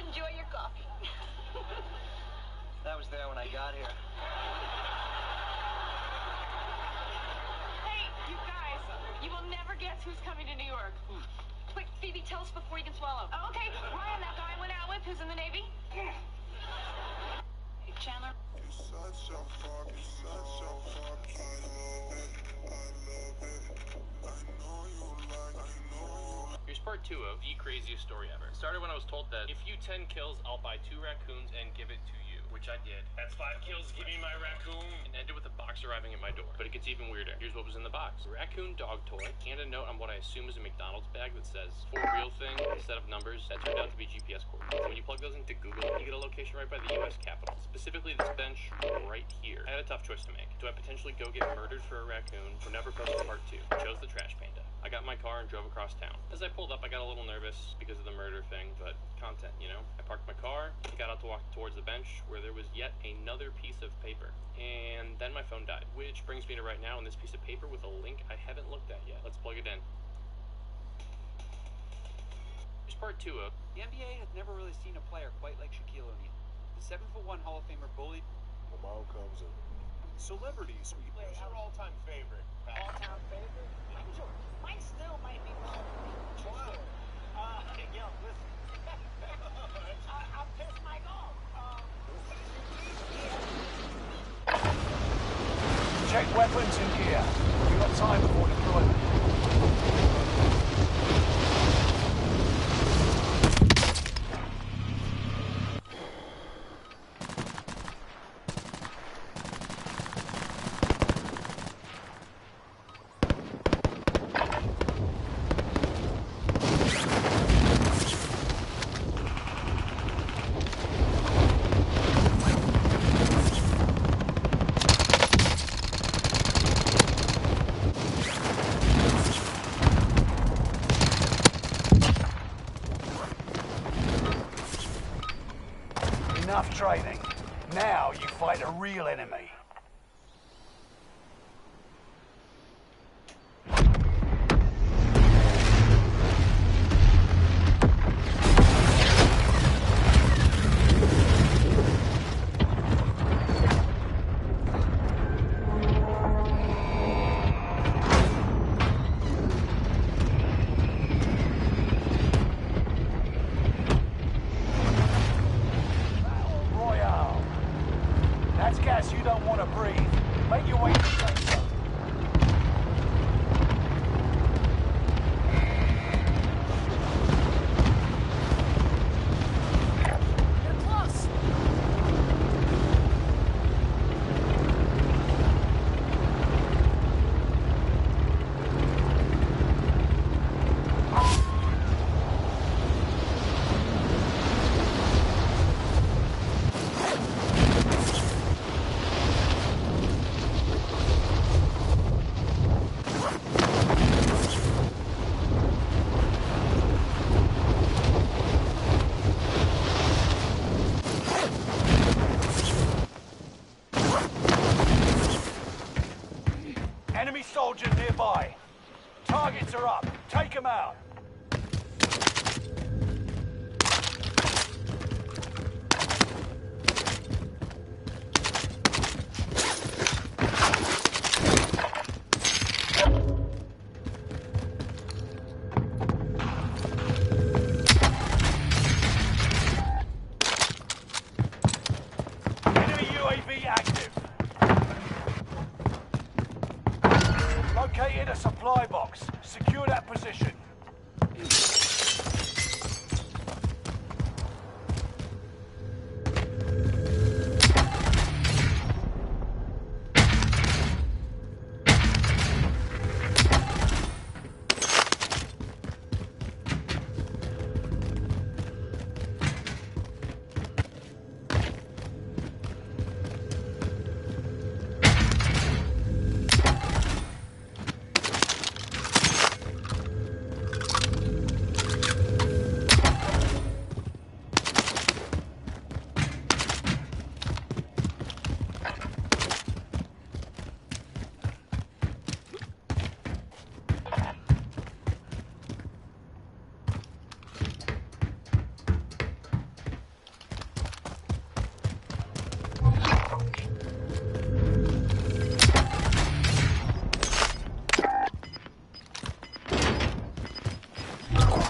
Enjoy your coffee. That was there when I got here. Hey, you guys, you will never guess who's coming to New York. Quick, Phoebe, tell us before you can swallow. Oh, okay, Ryan, that guy I went out with who's in the Navy. Hey, Chandler. Here's part 2 of the craziest story ever. It started when I was told that if you 10 kills, I'll buy 2 raccoons and give it to you, which I did. That's 5 kills, give me my raccoon. And ended with a box arriving at my door. But it gets even weirder. Here's what was in the box. A raccoon dog toy and a note on what I assume is a McDonald's bag that says, for real thing, a set of numbers that turned out to be GPS coordinates. So when you plug those into Google, you get a location right by the US Capitol. Specifically this bench right here. I had a tough choice to make. Do I potentially go get murdered for a raccoon or never post part 2? I chose the trash panda. I got in my car and drove across town. As I pulled up, I got a little nervous because of the murder thing, but content, you know? I parked my car, got out to walk towards the bench where there was yet another piece of paper. And then my phone died, which brings me to right now and this piece of paper with a link I haven't looked at yet. Let's plug it in. Here's part 2 of... The NBA has never really seen a player quite like Shaquille O'Neal. The 7'1" Hall of Famer bullied... My mom comes in. Celebrities. Who's your all-time favorite? All-time favorite? Mine still might be Wow. Yo, listen. I pissed Mike off. Check weapons and gear. You got time before deployment. Enough training. Now you fight a real enemy. That's gas you don't want to Enemy soldiers nearby. Targets are up. Take them out. Enemy UAV active. Located a supply box. Secure that position.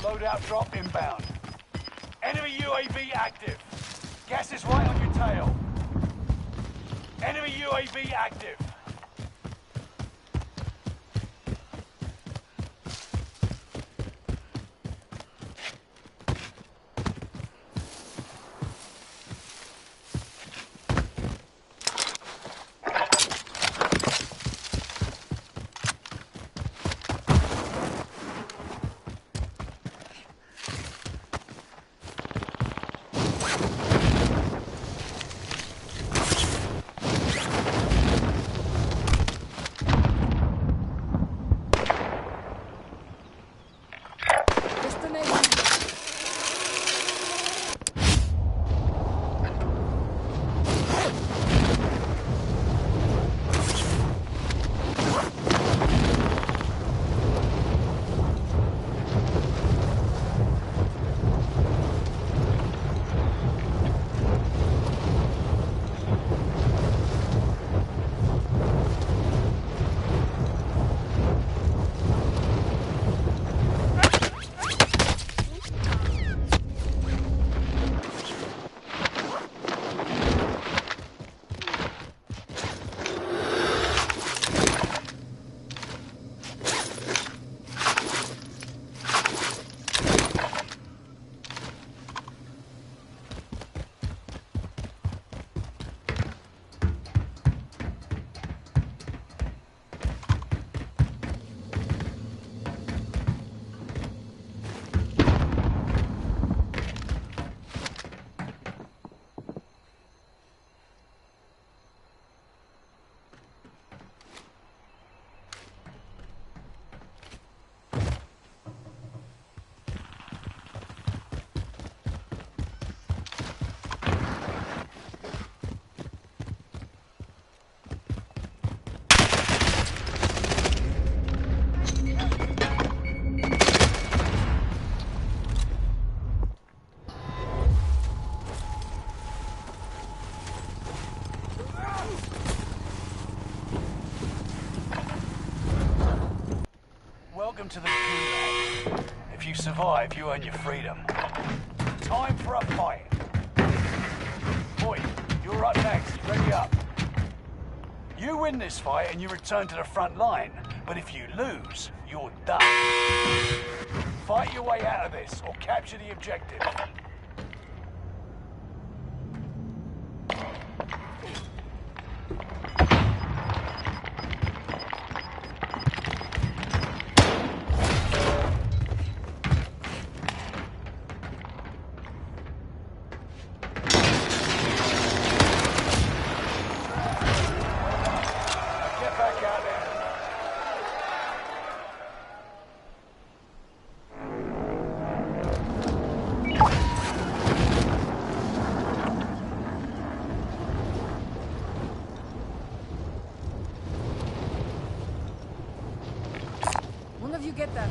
Loadout drop inbound. Enemy UAV active. Gas is right on your tail. Enemy UAV active. Welcome to the gulag. If you survive, you earn your freedom. Time for a fight. Boy, you're up next. Ready up. You win this fight and you return to the front line. But if you lose, you're done. Fight your way out of this or capture the objective. did you get that?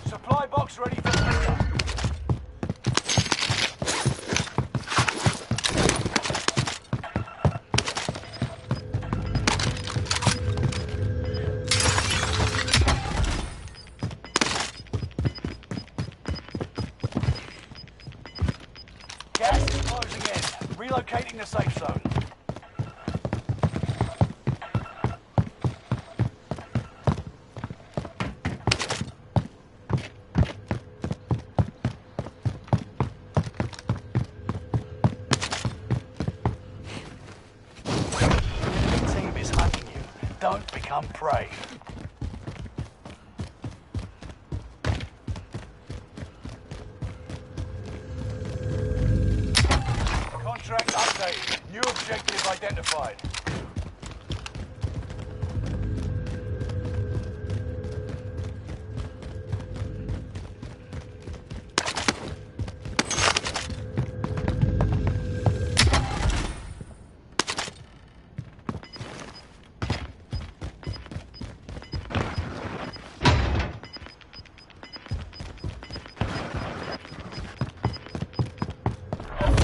Supply box ready for pickup. Gas is closing in. Relocating the safe zone. The enemy team is hunting you. Don't become prey. Contract updated. New objective identified.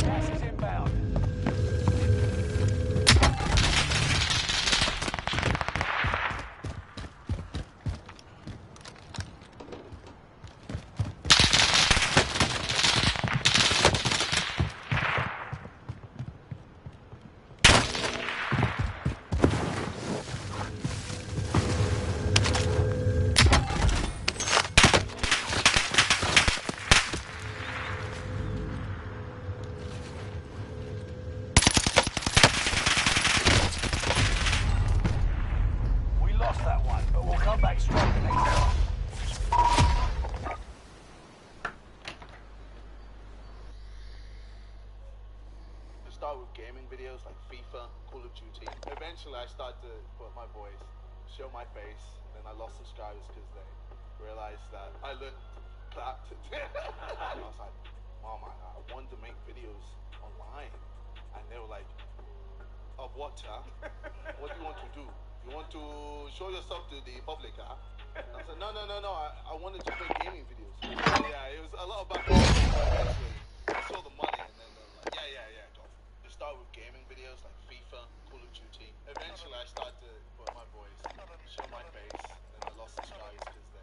Gas is inbound. We lost that one, but we'll come back stronger next time. I start with gaming videos like FIFA, Call of Duty. Eventually, I started to put my voice, show my face, and then I lost subscribers because they realized that I looked clapped. I was like, Mom, I wanted to make videos online. And they were like, of what, huh? What do you want to do? You want to show yourself to the public, huh? And I said, no. I wanted to make gaming videos. Yeah, it was a lot about eventually I saw the money and then they were like, yeah, go. To start with gaming videos like FIFA, Call of Duty. Eventually I started to put my voice, show my face, and then I lost subscribers because they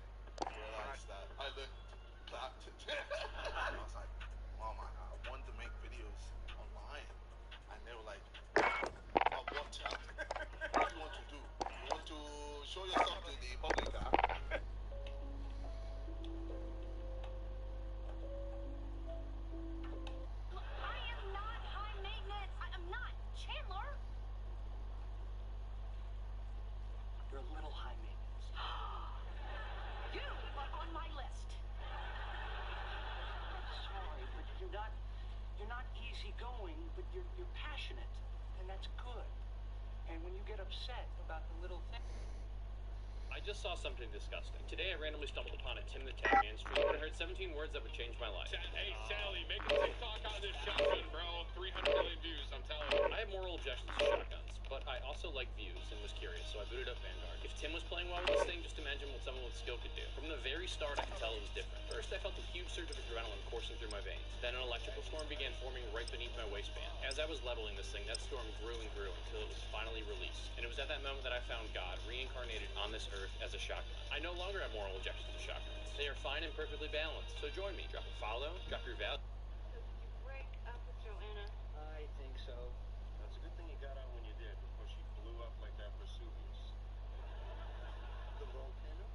realized that I looked clapped. I was like, Mom, I wanted to make videos online. And they were like, of what, huh? What do you want to do? You want to show yourself to the public, huh? I am not high maintenance. I'm not. Chandler! You're a little high maintenance. You are on my list. Sorry, but you're not easygoing, but you're passionate, and that's good. And when you get upset about the little thing. I just saw something disgusting. Today I randomly stumbled upon a Tim the Tag Man stream and I heard 17 words that would change my life. Hey, Sally, make a TikTok out of this shotgun, bro. 300 million views, I'm telling you. I have moral objections to shotguns, but I also like views and was curious, so I booted up Vanguard. If Tim was playing well with this thing, just imagine what someone with skill could do. From the very start, I could tell it was different. First, I felt a huge surge of adrenaline coursing through my veins. Then an electrical storm began forming right beneath my waistband. As I was leveling this thing, that storm grew and grew until it was finally released. And it was at that moment that I found God reincarnated on this earth as a shotgun. I no longer have moral objections to shotguns. They are fine and perfectly balanced. So join me. Drop a follow, drop your value. Did you break up with Joanna? I think so. That's a good thing you got out when you did, before she blew up like that Vesuvius. The volcano?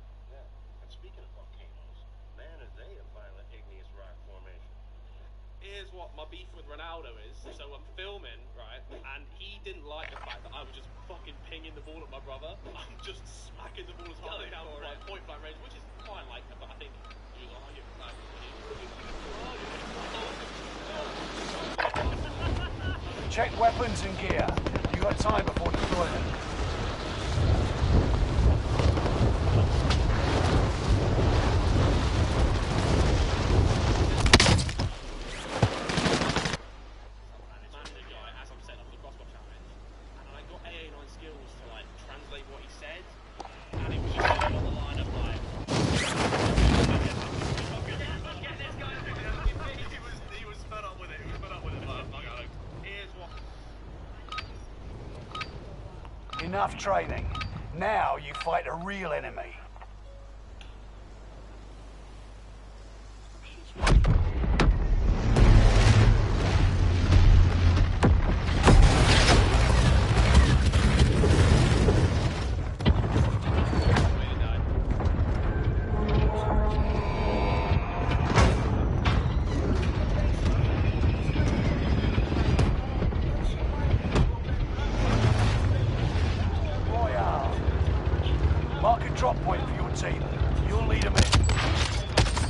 my beef with Ronaldo is, so I'm filming, right, and he didn't like the fact that I was just fucking pinging the ball at my brother. I'm just smacking the ball as hard as I can from like point blank range, which is fine, like, but I think he was on it. Check weapons and gear. You got time before deployment. Enough training. Now you fight a real enemy. Drop point for your team. You'll lead them in.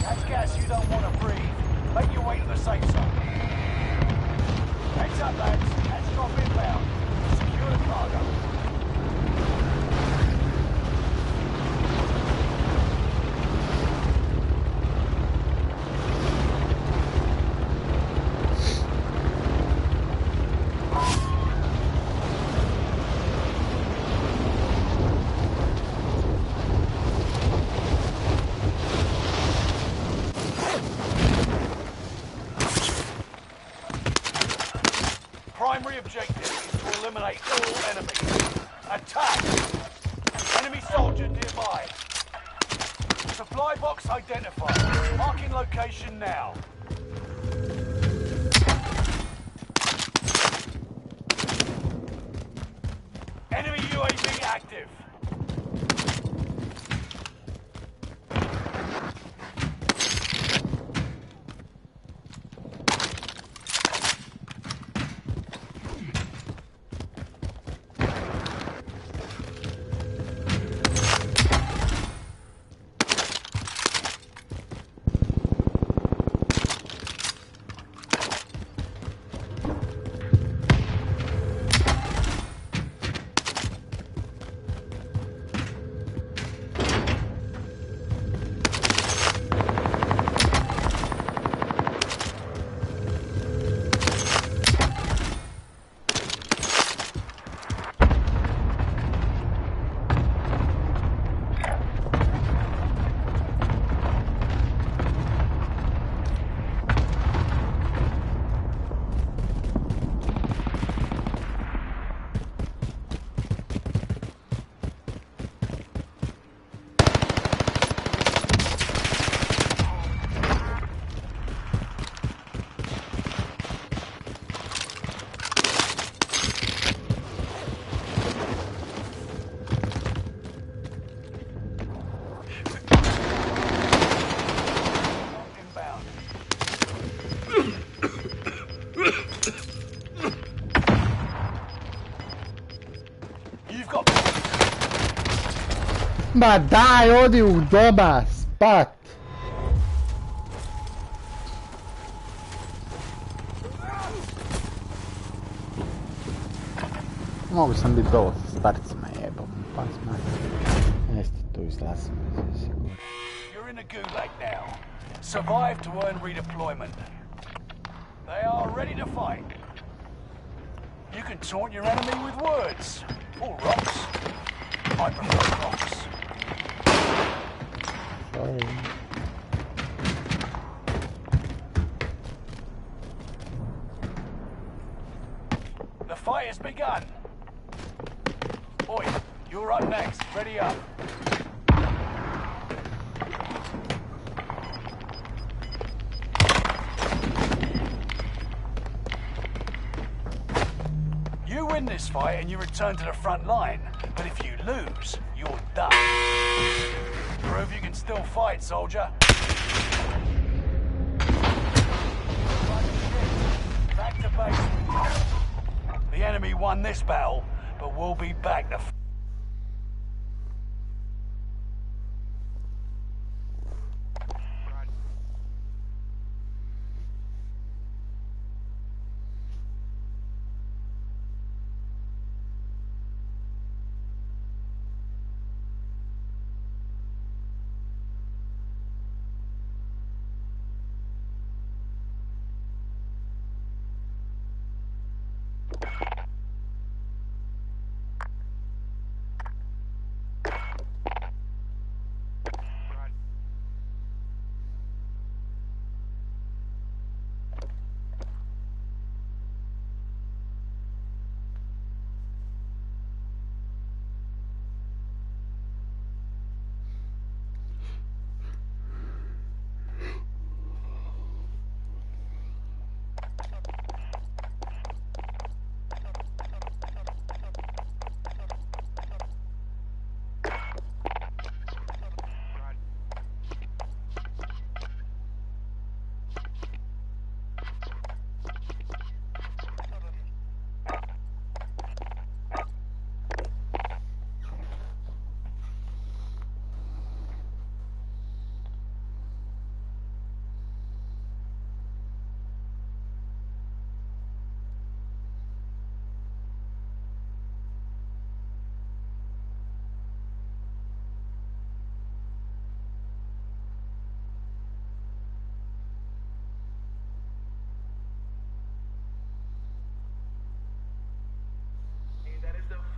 That's gas you don't want to breathe. Make your way to the safe zone. Heads up, lads. That's drop inbound. Secure the cargo. Primary objective is to eliminate all enemies. Attack! Enemy soldier nearby. Supply box identified. Marking location now. Enemy UAV active. Ma daj, odi u doba, spat! Mogu sam biti dovoljno sa starcima, jebom, pa smatram. Jeste tu izlazim, sigurno. You're in a gulag now. Survive to earn redeployment. They are ready to fight. You can taunt your enemy with words, or rocks. I prefer rocks. Sorry. The fight has begun. Oi, you're up next. Ready up. You win this fight and you return to the front line, but if you lose, you're done. Prove you can still fight, soldier. Back to base. The enemy won this battle, but we'll be back to...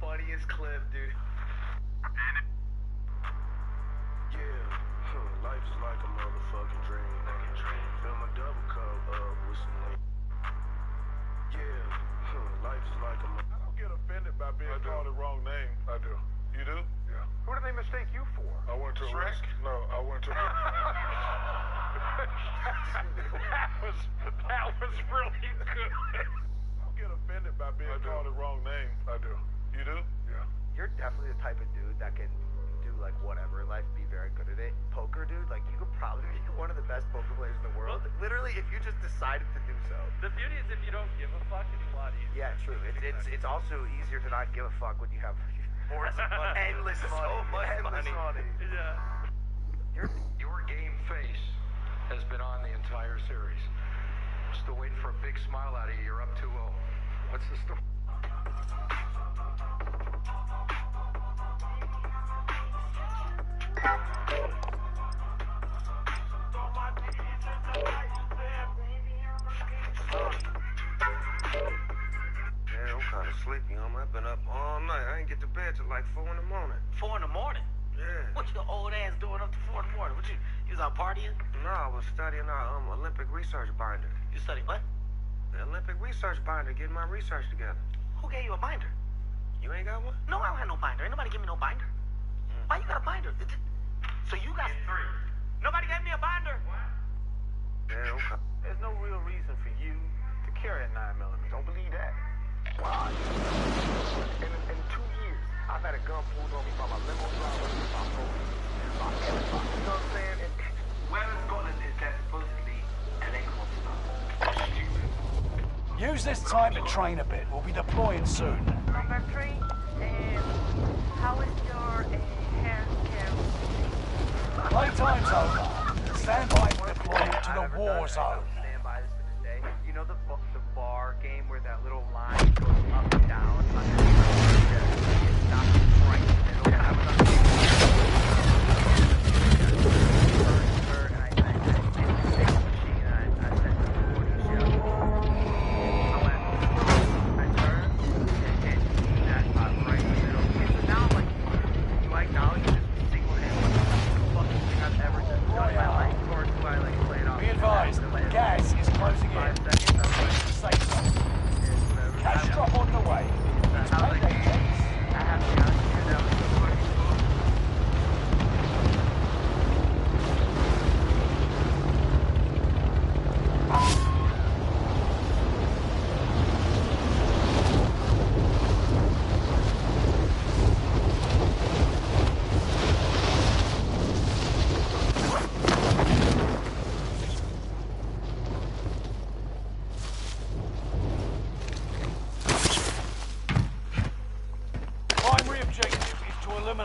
Funniest clip, dude. Yeah, life is like a motherfucking dream. Fill my double cup up with some lean. Yeah, life is like a I don't get offended by being called the wrong name. I do. You do? Yeah. Who did they mistake you for? I went to Shrek? No, I went to that was really good. I don't get offended by being called the wrong name. I do. You do? Yeah. You're definitely the type of dude that can do like whatever in life, be very good at it. Poker, dude, like you could probably be one of the best poker players in the world. Literally, if you just decided to do so. The beauty is if you don't give a fuck, it's a lot easier. Yeah, true. It's also easier to not give a fuck when you have endless money. So much money. Yeah. Your game face has been on the entire series. Still waiting for a big smile out of you. You're up 2-0. What's the story? Yeah, I'm kind of sleepy, I've been up all night. I ain't get to bed till like 4 in the morning. 4 in the morning? Yeah. What your old ass doing up to 4 in the morning? What you was out partying? No, I was studying our Olympic research binder. You studying what? The Olympic research binder, getting my research together. Who gave you a binder? You ain't got one? No, I don't have no binder. Ain't nobody give me no binder. Why you got a binder? So you got 3. Nobody gave me a binder. Yeah, okay. There's no real reason for you to carry a 9mm. Don't believe that. Wow. In 2 years, I've had a gun pulled on me by my limo driver, by police, by everybody. You know what I'm saying? Where in Scotland is that supposedly an acorn stuff? Use this time to train a bit. We'll be deploying soon. Number 3, how is your hand care? Playtime's over. Stand by for deployment to the war zone. Stand by this to this day. You know the bar game where that little line goes up and down? It's not right in the middle. I was on the and I made the six machine and I sent the 40 shell. I turned and hit that spot right in the middle. And so now like now you just single-handedly fucking thing I've ever done in my life, or do I like play it off? Be advised, gas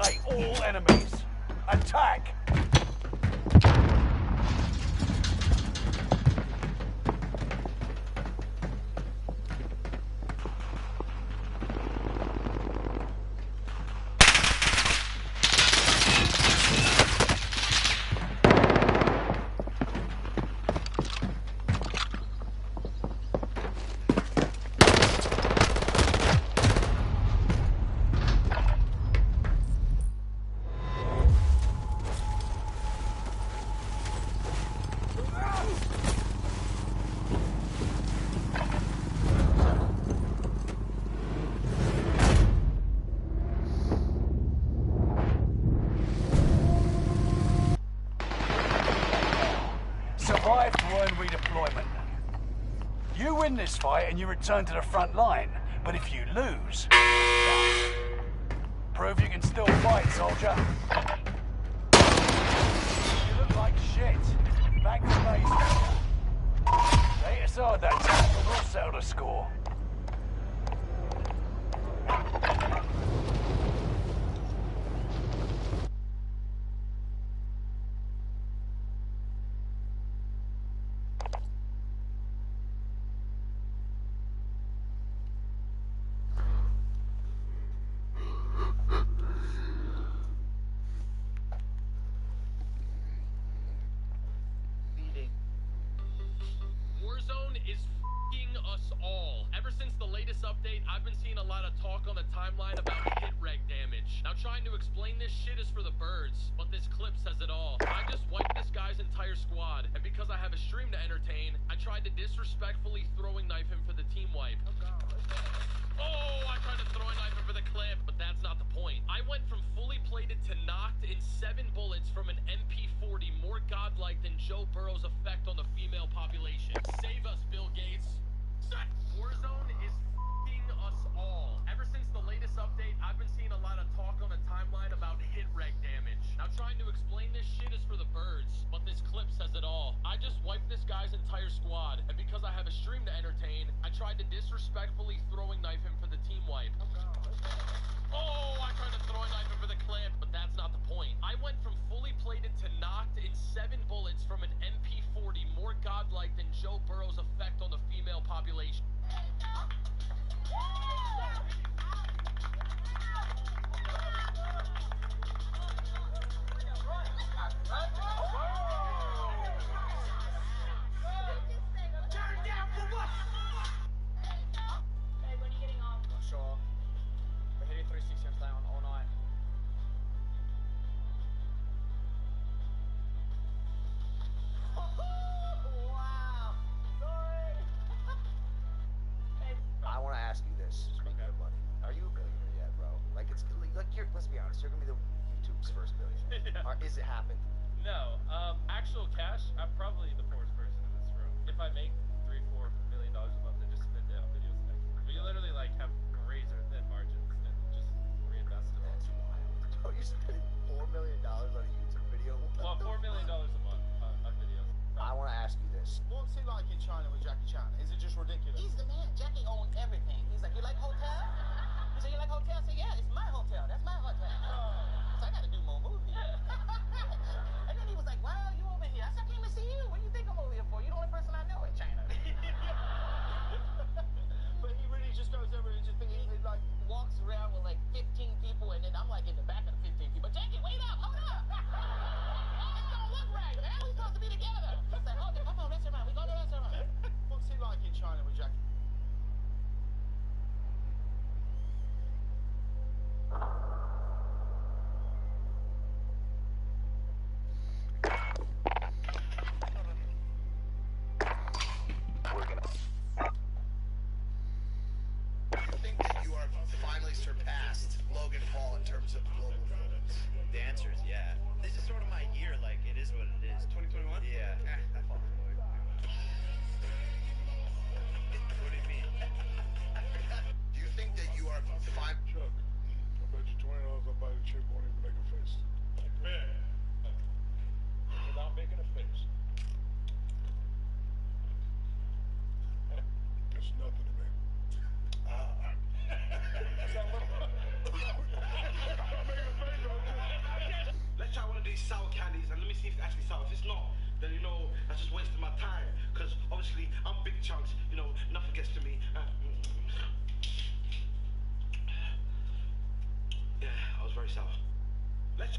Annihilate all enemies. Attack! Survive to earn redeployment. You win this fight and you return to the front line, but if you lose, prove you can still fight, soldier. You look like shit. Back to base. Stay aside that time and we'll settle the score. Warzone is f***ing us all. Ever since the latest update, I've been seeing a lot of talk on the timeline about hit reg damage. Now trying to explain this shit is for the birds, but this clip says it all. I just wiped this guy's entire squad, and because I have a stream to entertain, I tried to disrespectfully throwing knife him for the team wipe. Oh, I tried to throw a knife him for the clip, but that's not the point. I went from fully plated to knocked in 7 bullets from an MP40 more godlike than Joe Burrow's effect on the female population. Save us, Bill Gates. Warzone is f***ing us all. Ever since the latest update, I've been seeing a lot of talk on the timeline about hit reg damage. Now trying to explain this shit is for the birds, but this clip says it all. I just wiped this guy's entire squad, and because I have a stream to entertain, I tried to disrespectfully throwing knife him for the team wipe. Oh, I tried to throw a knife him for the clip, but that's not the point. I went from fully plated to knocked in 7 bullets from an MP40 more godlike than Joe Burrow's effect on the female population. I want to ask you this. Speaking of money, are you a billionaire yet, bro? Like, it's like let's be honest. You're gonna be YouTube's first billionaire. Yeah. Is it happened? No. Actual cash, I'm probably the poorest person in this room. If I make $3-4 million a month, I just spend it on videos and next year. But you literally like have razor thin margins and just reinvest it all. That's wild. Bro, you're spending $4 million on a YouTube video. Well, $4 million a month on videos. I want to ask you this. What's it like in China with Jackie Chan? Is it just ridiculous? He's the man. Jackie owns everything. He's like, you like hotel? He said, you like hotel? I said, yeah, it's my hotel. That's my hotel. So I got to do more movies. And then he was like, wow, you over here. I said, I came to see you. What do you think I'm over here for? You're the only person I know in China. But he really just goes over and just thinks He like walks around with like 15 people, and then I'm like in the back of the 15 people. Jackie! see if it's actually south. If it's not, then, you know, that's just wasting my time. Because, obviously, I'm big chunks, you know, nothing gets to me. Yeah, I was very sour. Let's...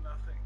Nothing.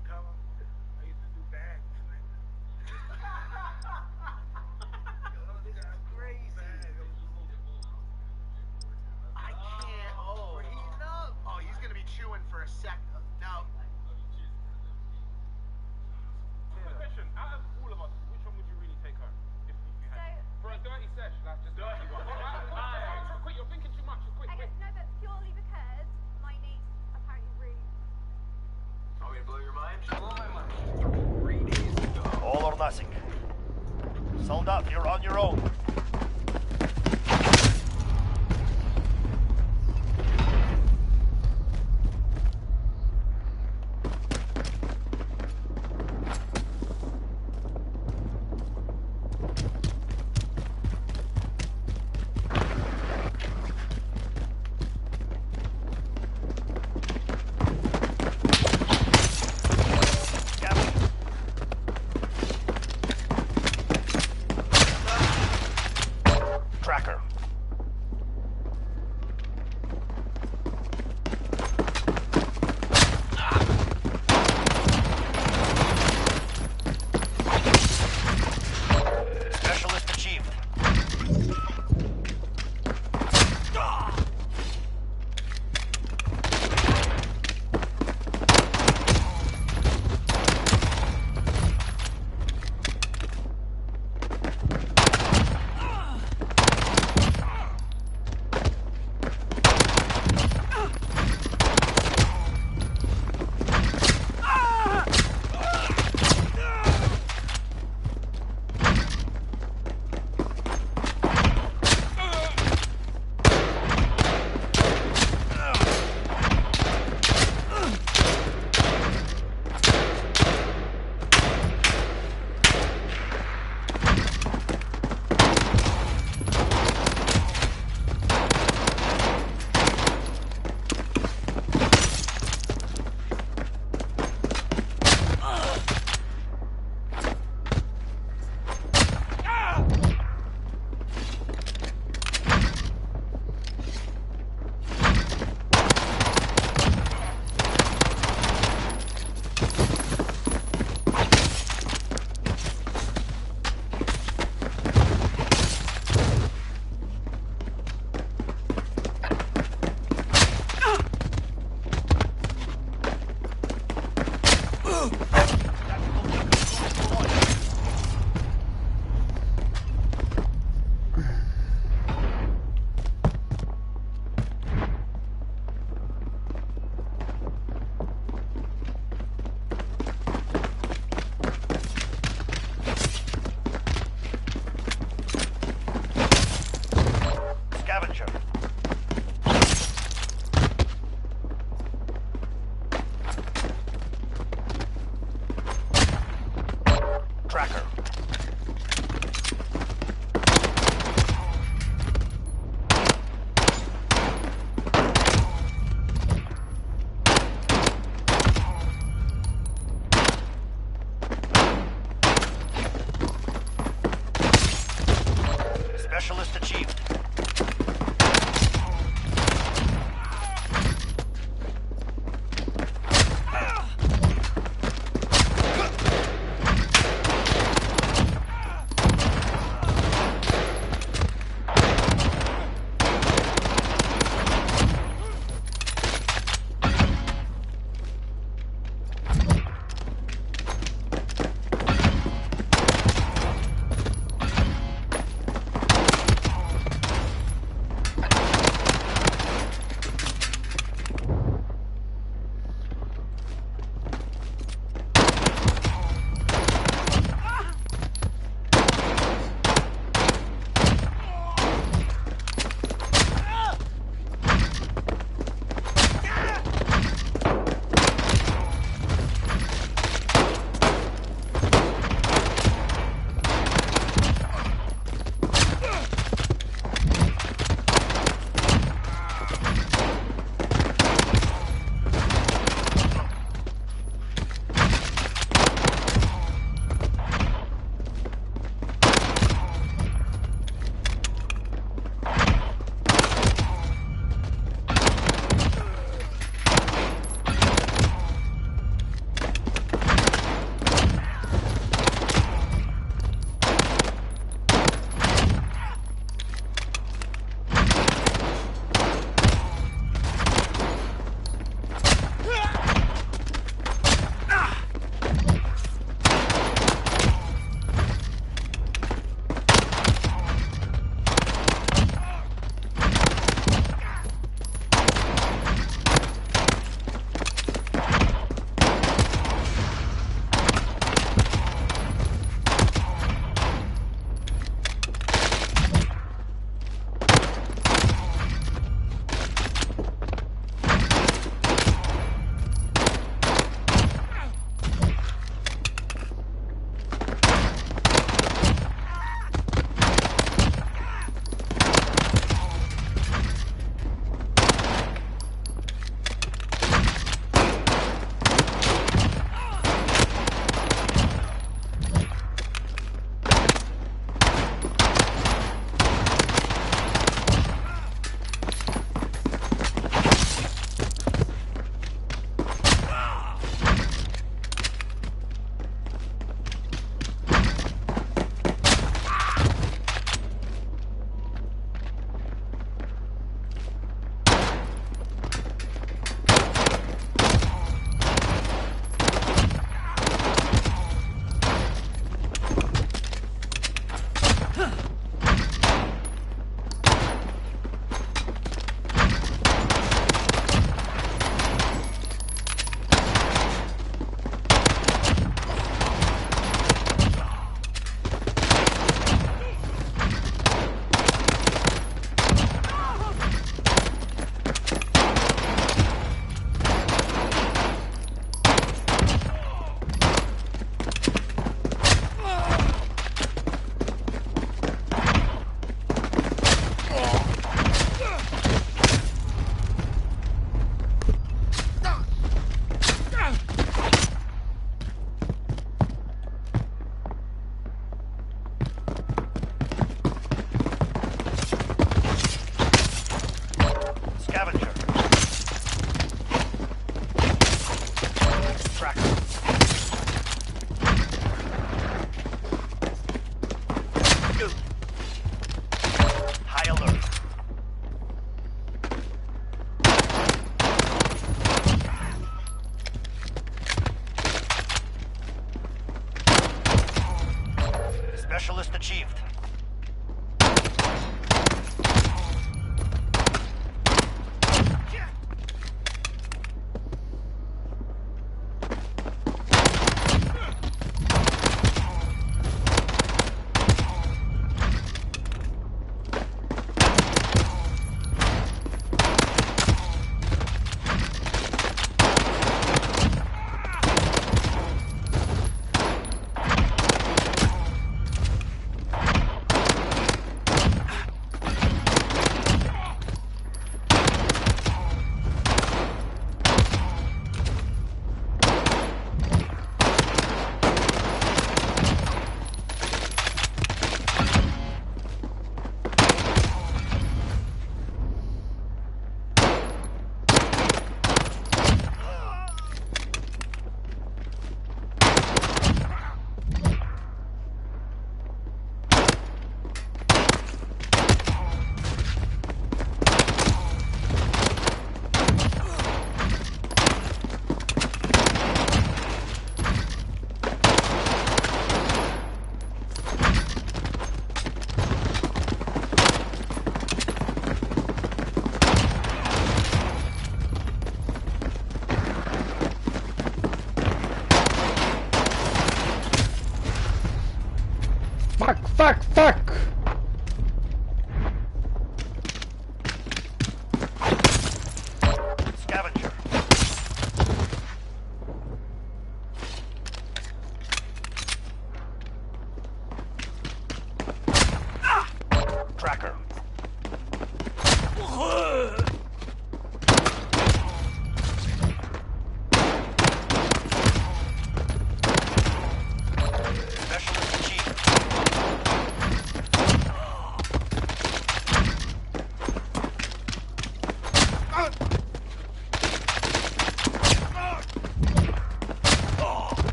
Sold out, you're on your own.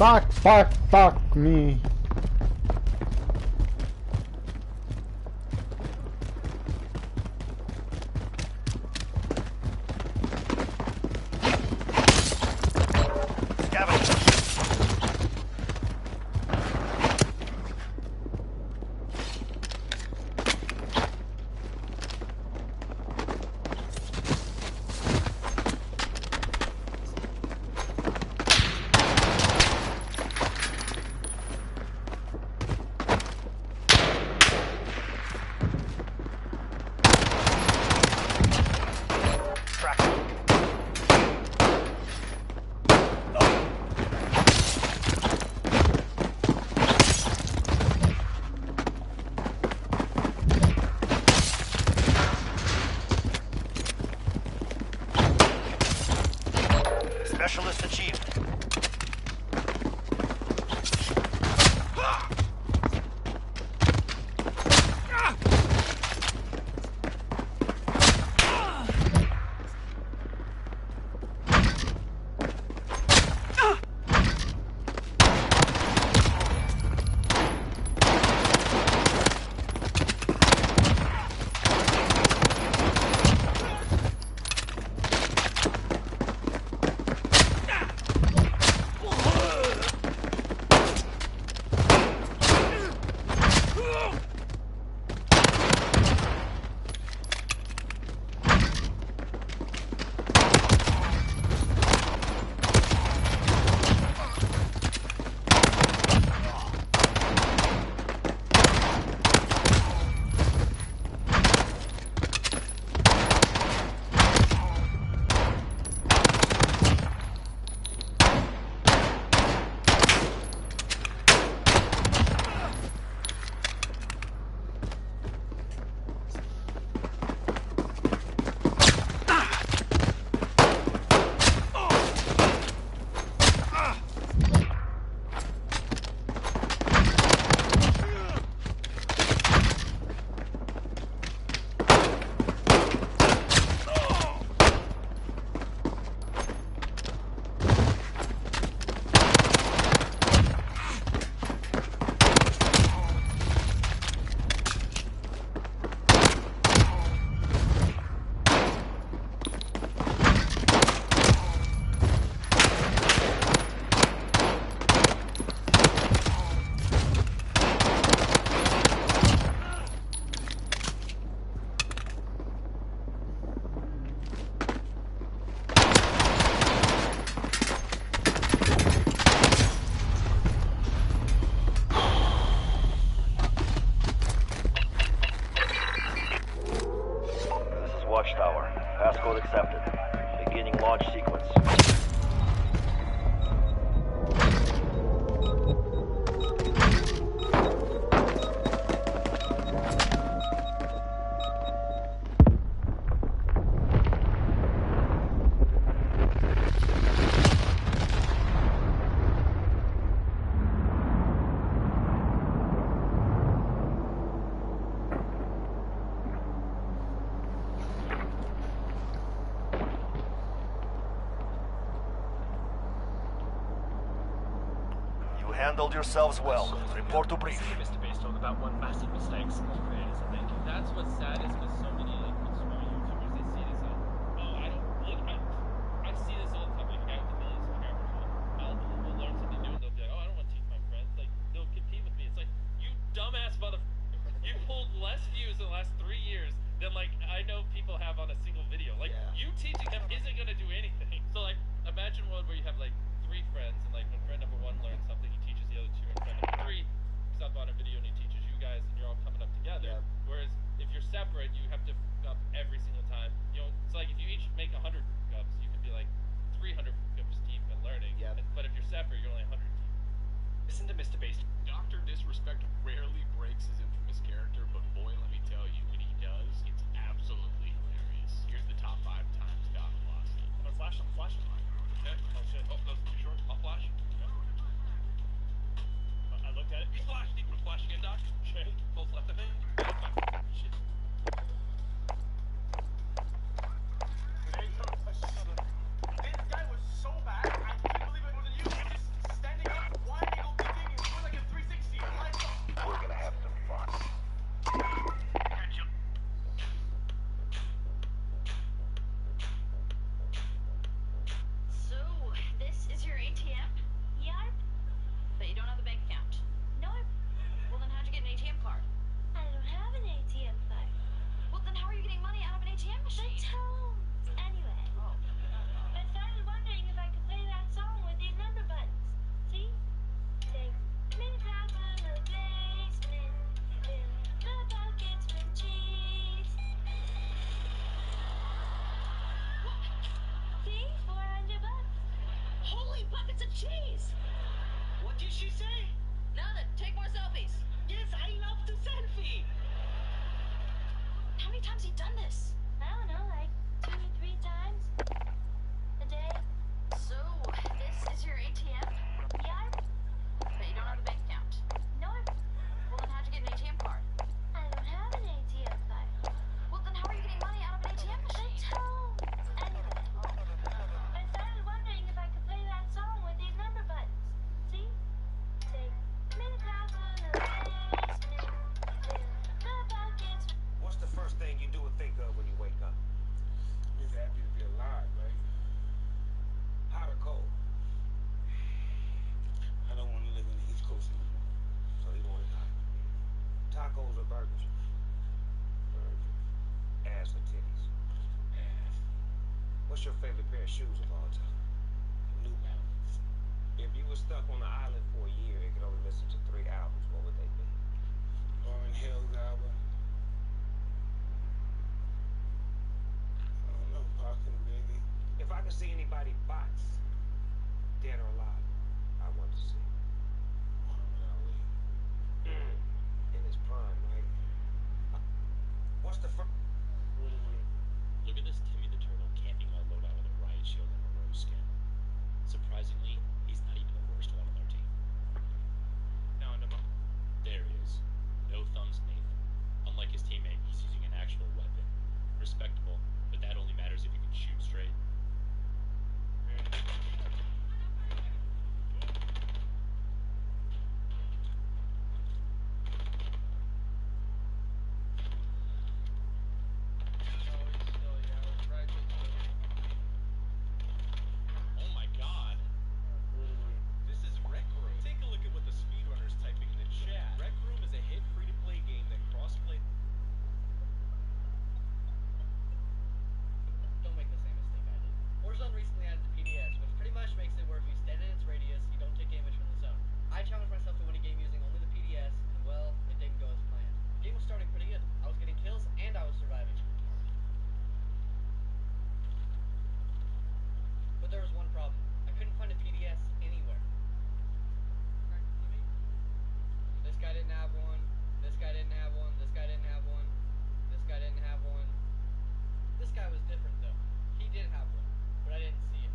Fuck me. Specialist achieved. Watchtower. Passcode accepted. Beginning launch sequence. Handled yourselves well. Report to brief. Mr. Base talk about one massive mistake small creators are making. That's what's sad is because so many like small YouTubers they see this like, oh I don't like I see this all the time. Like a guy with millions of subscribers will learn something new and they'll be like, oh I don't want to teach my friends. Like they'll compete with me. It's like you dumbass motherfucker. You pulled less views in the last 3 years than like I know people have on a single video. Like you teaching them isn't gonna do anything. So like imagine one where you have like 3 friends and like when friend number 1 learns something he teaches the other 2 and friend number 3 comes up on a video and he teaches you guys and you're all coming up together. Whereas if you're separate you have to f up every single time. You know, it's like if you each make 100 f-ups you can be like 300 f-ups deep in learning. But if you're separate you're only 100 deep. Listen to Mr. Base. Dr. Disrespect rarely breaks his infamous character, but boy let me tell you when he does, it's absolutely hilarious. Here's the top 5 times Doc lost it. I'm flashing. Okay. Oh shit. Oh, that's too short. I'll flash. I looked at it. He flashed. He was flashing in, Doc. Okay. Both left, I think. Shit. This guy was so bad, I couldn't believe it wasn't you. Just standing up. cheese. What did she say? None. Take more selfies. Yes, I love the selfie. How many times have you done this? I don't know, like 2 or 3 times a day. So, this is your ATM? Yeah. But you don't have a bank account. No. Well, then how'd you get an ATM card? I don't have an ATM card. Well, then how are you getting money out of an ATM machine? Anyway, I started wondering if I could play that song with these number buttons. See? Say, minute thousand a days, the buckets. What's the first thing you do or think of when you wake up? Just happy to be alive, right? Hot or cold? I don't want to live in the East Coast anymore. So he wanted hot. Tacos or burgers? Burger. Ass or titties? Ass. What's your favorite pair of shoes of all time? New Balance. If you were stuck on an island for a year and could only listen to 3 albums, what would they be? Lauryn Hill's album. I don't know, Pac and Biggie. If I could see anybody box, dead or alive, I want to see. Muhammad Ali. In his prime, right? What's the first? Look at this Timmy the Turtle camping my loadout with a riot shield and a rose skin. Surprisingly, he's not even the worst one on their team. Found him. There he is. No thumbs Nathan. Unlike his teammate, he's using an actual weapon. Respectable, but that only matters if you can shoot straight. Oh my god. This is Rec Room. Take a look at what the speedrunner's typing in the chat. Rec Room is a hit free-to-play game that cross-play. Don't make the same mistake I did. Warzone recently added the PDS, which pretty much makes it where if you stand in its radius, you don't take damage from the zone. I challenged myself to win a game using only the PDS, and well, it didn't go as planned. The game was starting pretty good. I was getting kills, and I was surviving. But there was one problem. I couldn't find a PDS anywhere. This guy didn't have one. This guy didn't have one. This guy didn't have one. This guy didn't have one. This guy was different though. He did have one, but I didn't see it.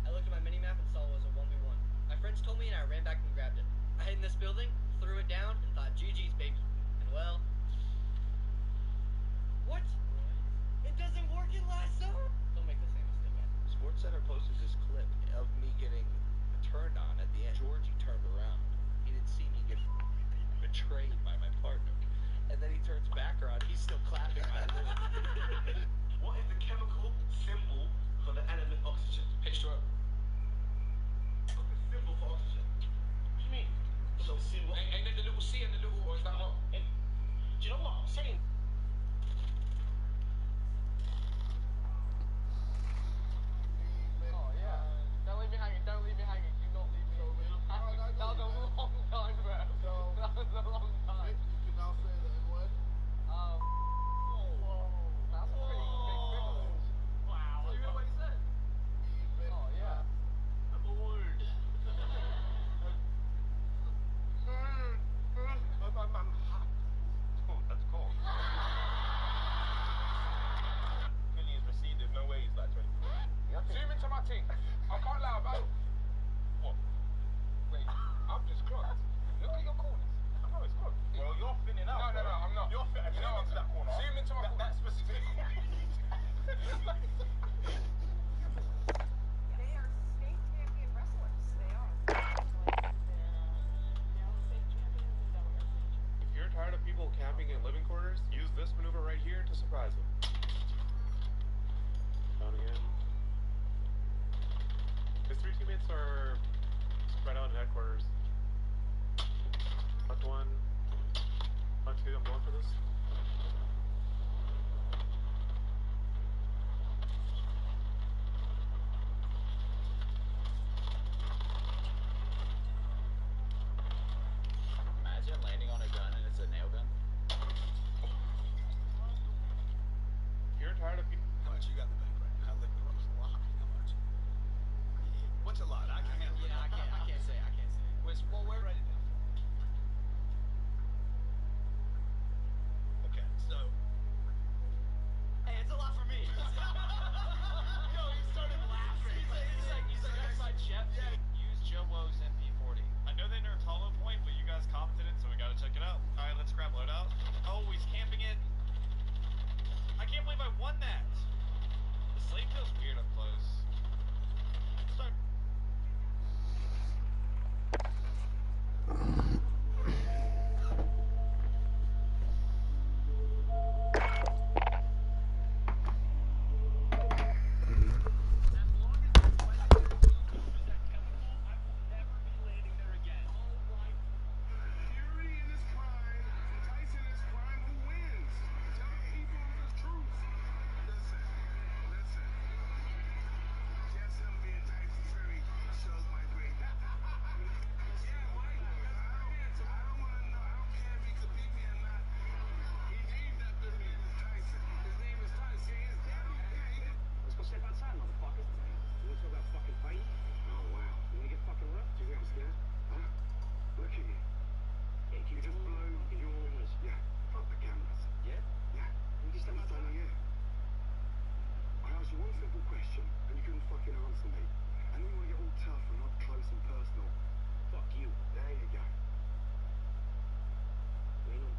I looked at my mini-map and saw it was a 1v1. My friends told me and I ran back and grabbed it. I hid in this building, threw it down, and thought, GG's baby. And well... What? It doesn't work in last zone? Don't make the same mistake again. SportsCenter posted this clip of me getting turned on at the end. Georgie turned around. He didn't see me get betrayed by my partner. And then he turns back around. He's still clapping my lip. What is the chemical symbol for the element oxygen? H2O. What's the symbol for oxygen? What do you mean? So symbol. Ain't that the little C and the little, or is that wrong? Do you know what I'm saying? Oh yeah. Don't leave me hanging. Don't leave me hanging. Do not leave me hanging. That was a long time, bro. That was a long time. You can now say the N-word. Whoa. That's a pretty big privilege. Wow. You hear what he said? Oh yeah. I'm a word. Oh, that's cold. Millions received, there's no way he's like 20. Zoom into my team. I can't lie about it. What? Wait, I'm just clocked. Look at your corners. I know it's close. Well, you're thinning out. No, bro. I'm not. You're fitting into that corner. Zoom into my corner. That specific. They are state champion wrestlers. They are. If you're tired of people camping in living quarters, use this maneuver right here to surprise them. Down again. His 3 teammates are spread out in headquarters. Left 1. Left 2, I'm going for this. Imagine landing on a gun and it's a nail gun. If you're tired of people... How much you got in the bank right now? Like, a lot. What's a lot? I can't handle it. Yeah, I can't say. Well, we're ready then. Okay, so. Hey, it's a lot for me. Yo, he started laughing. He's like, that's my chef. Yeah. Use Joe Woe's MP40. I know they nerfed Hollow Point, but you guys commented it, so we gotta check it out. Alright, let's grab loadout. Oh, he's camping it. I can't believe I won that. The slate feels weird up close. Start. Fury in his prime, Tyson in his prime, who wins? Tell the people the truth. Listen. Just him being Tyson Fury shows my greatness. Yeah, Mike, I don't want to know. I don't care if he could beat me or not. He's named after me. Tyson. His name is Tyson. Let's go step outside, motherfucker. You wanna talk about fucking fighting? Oh, wow. You wanna get fucking rough? Do you think I'm scared? Huh? Look at you. Yeah, you just blow your... Yeah, fuck the cameras. Yeah? Yeah. You just step outside. I asked you one simple question, and you couldn't fucking answer me. And then you want to get all tough and up close and personal. Fuck you. There you go. Lean on.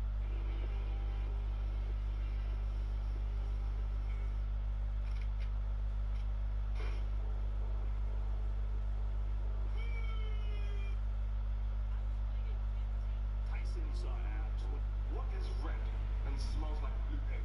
Tyson inside out. What is red and smells like blue paint?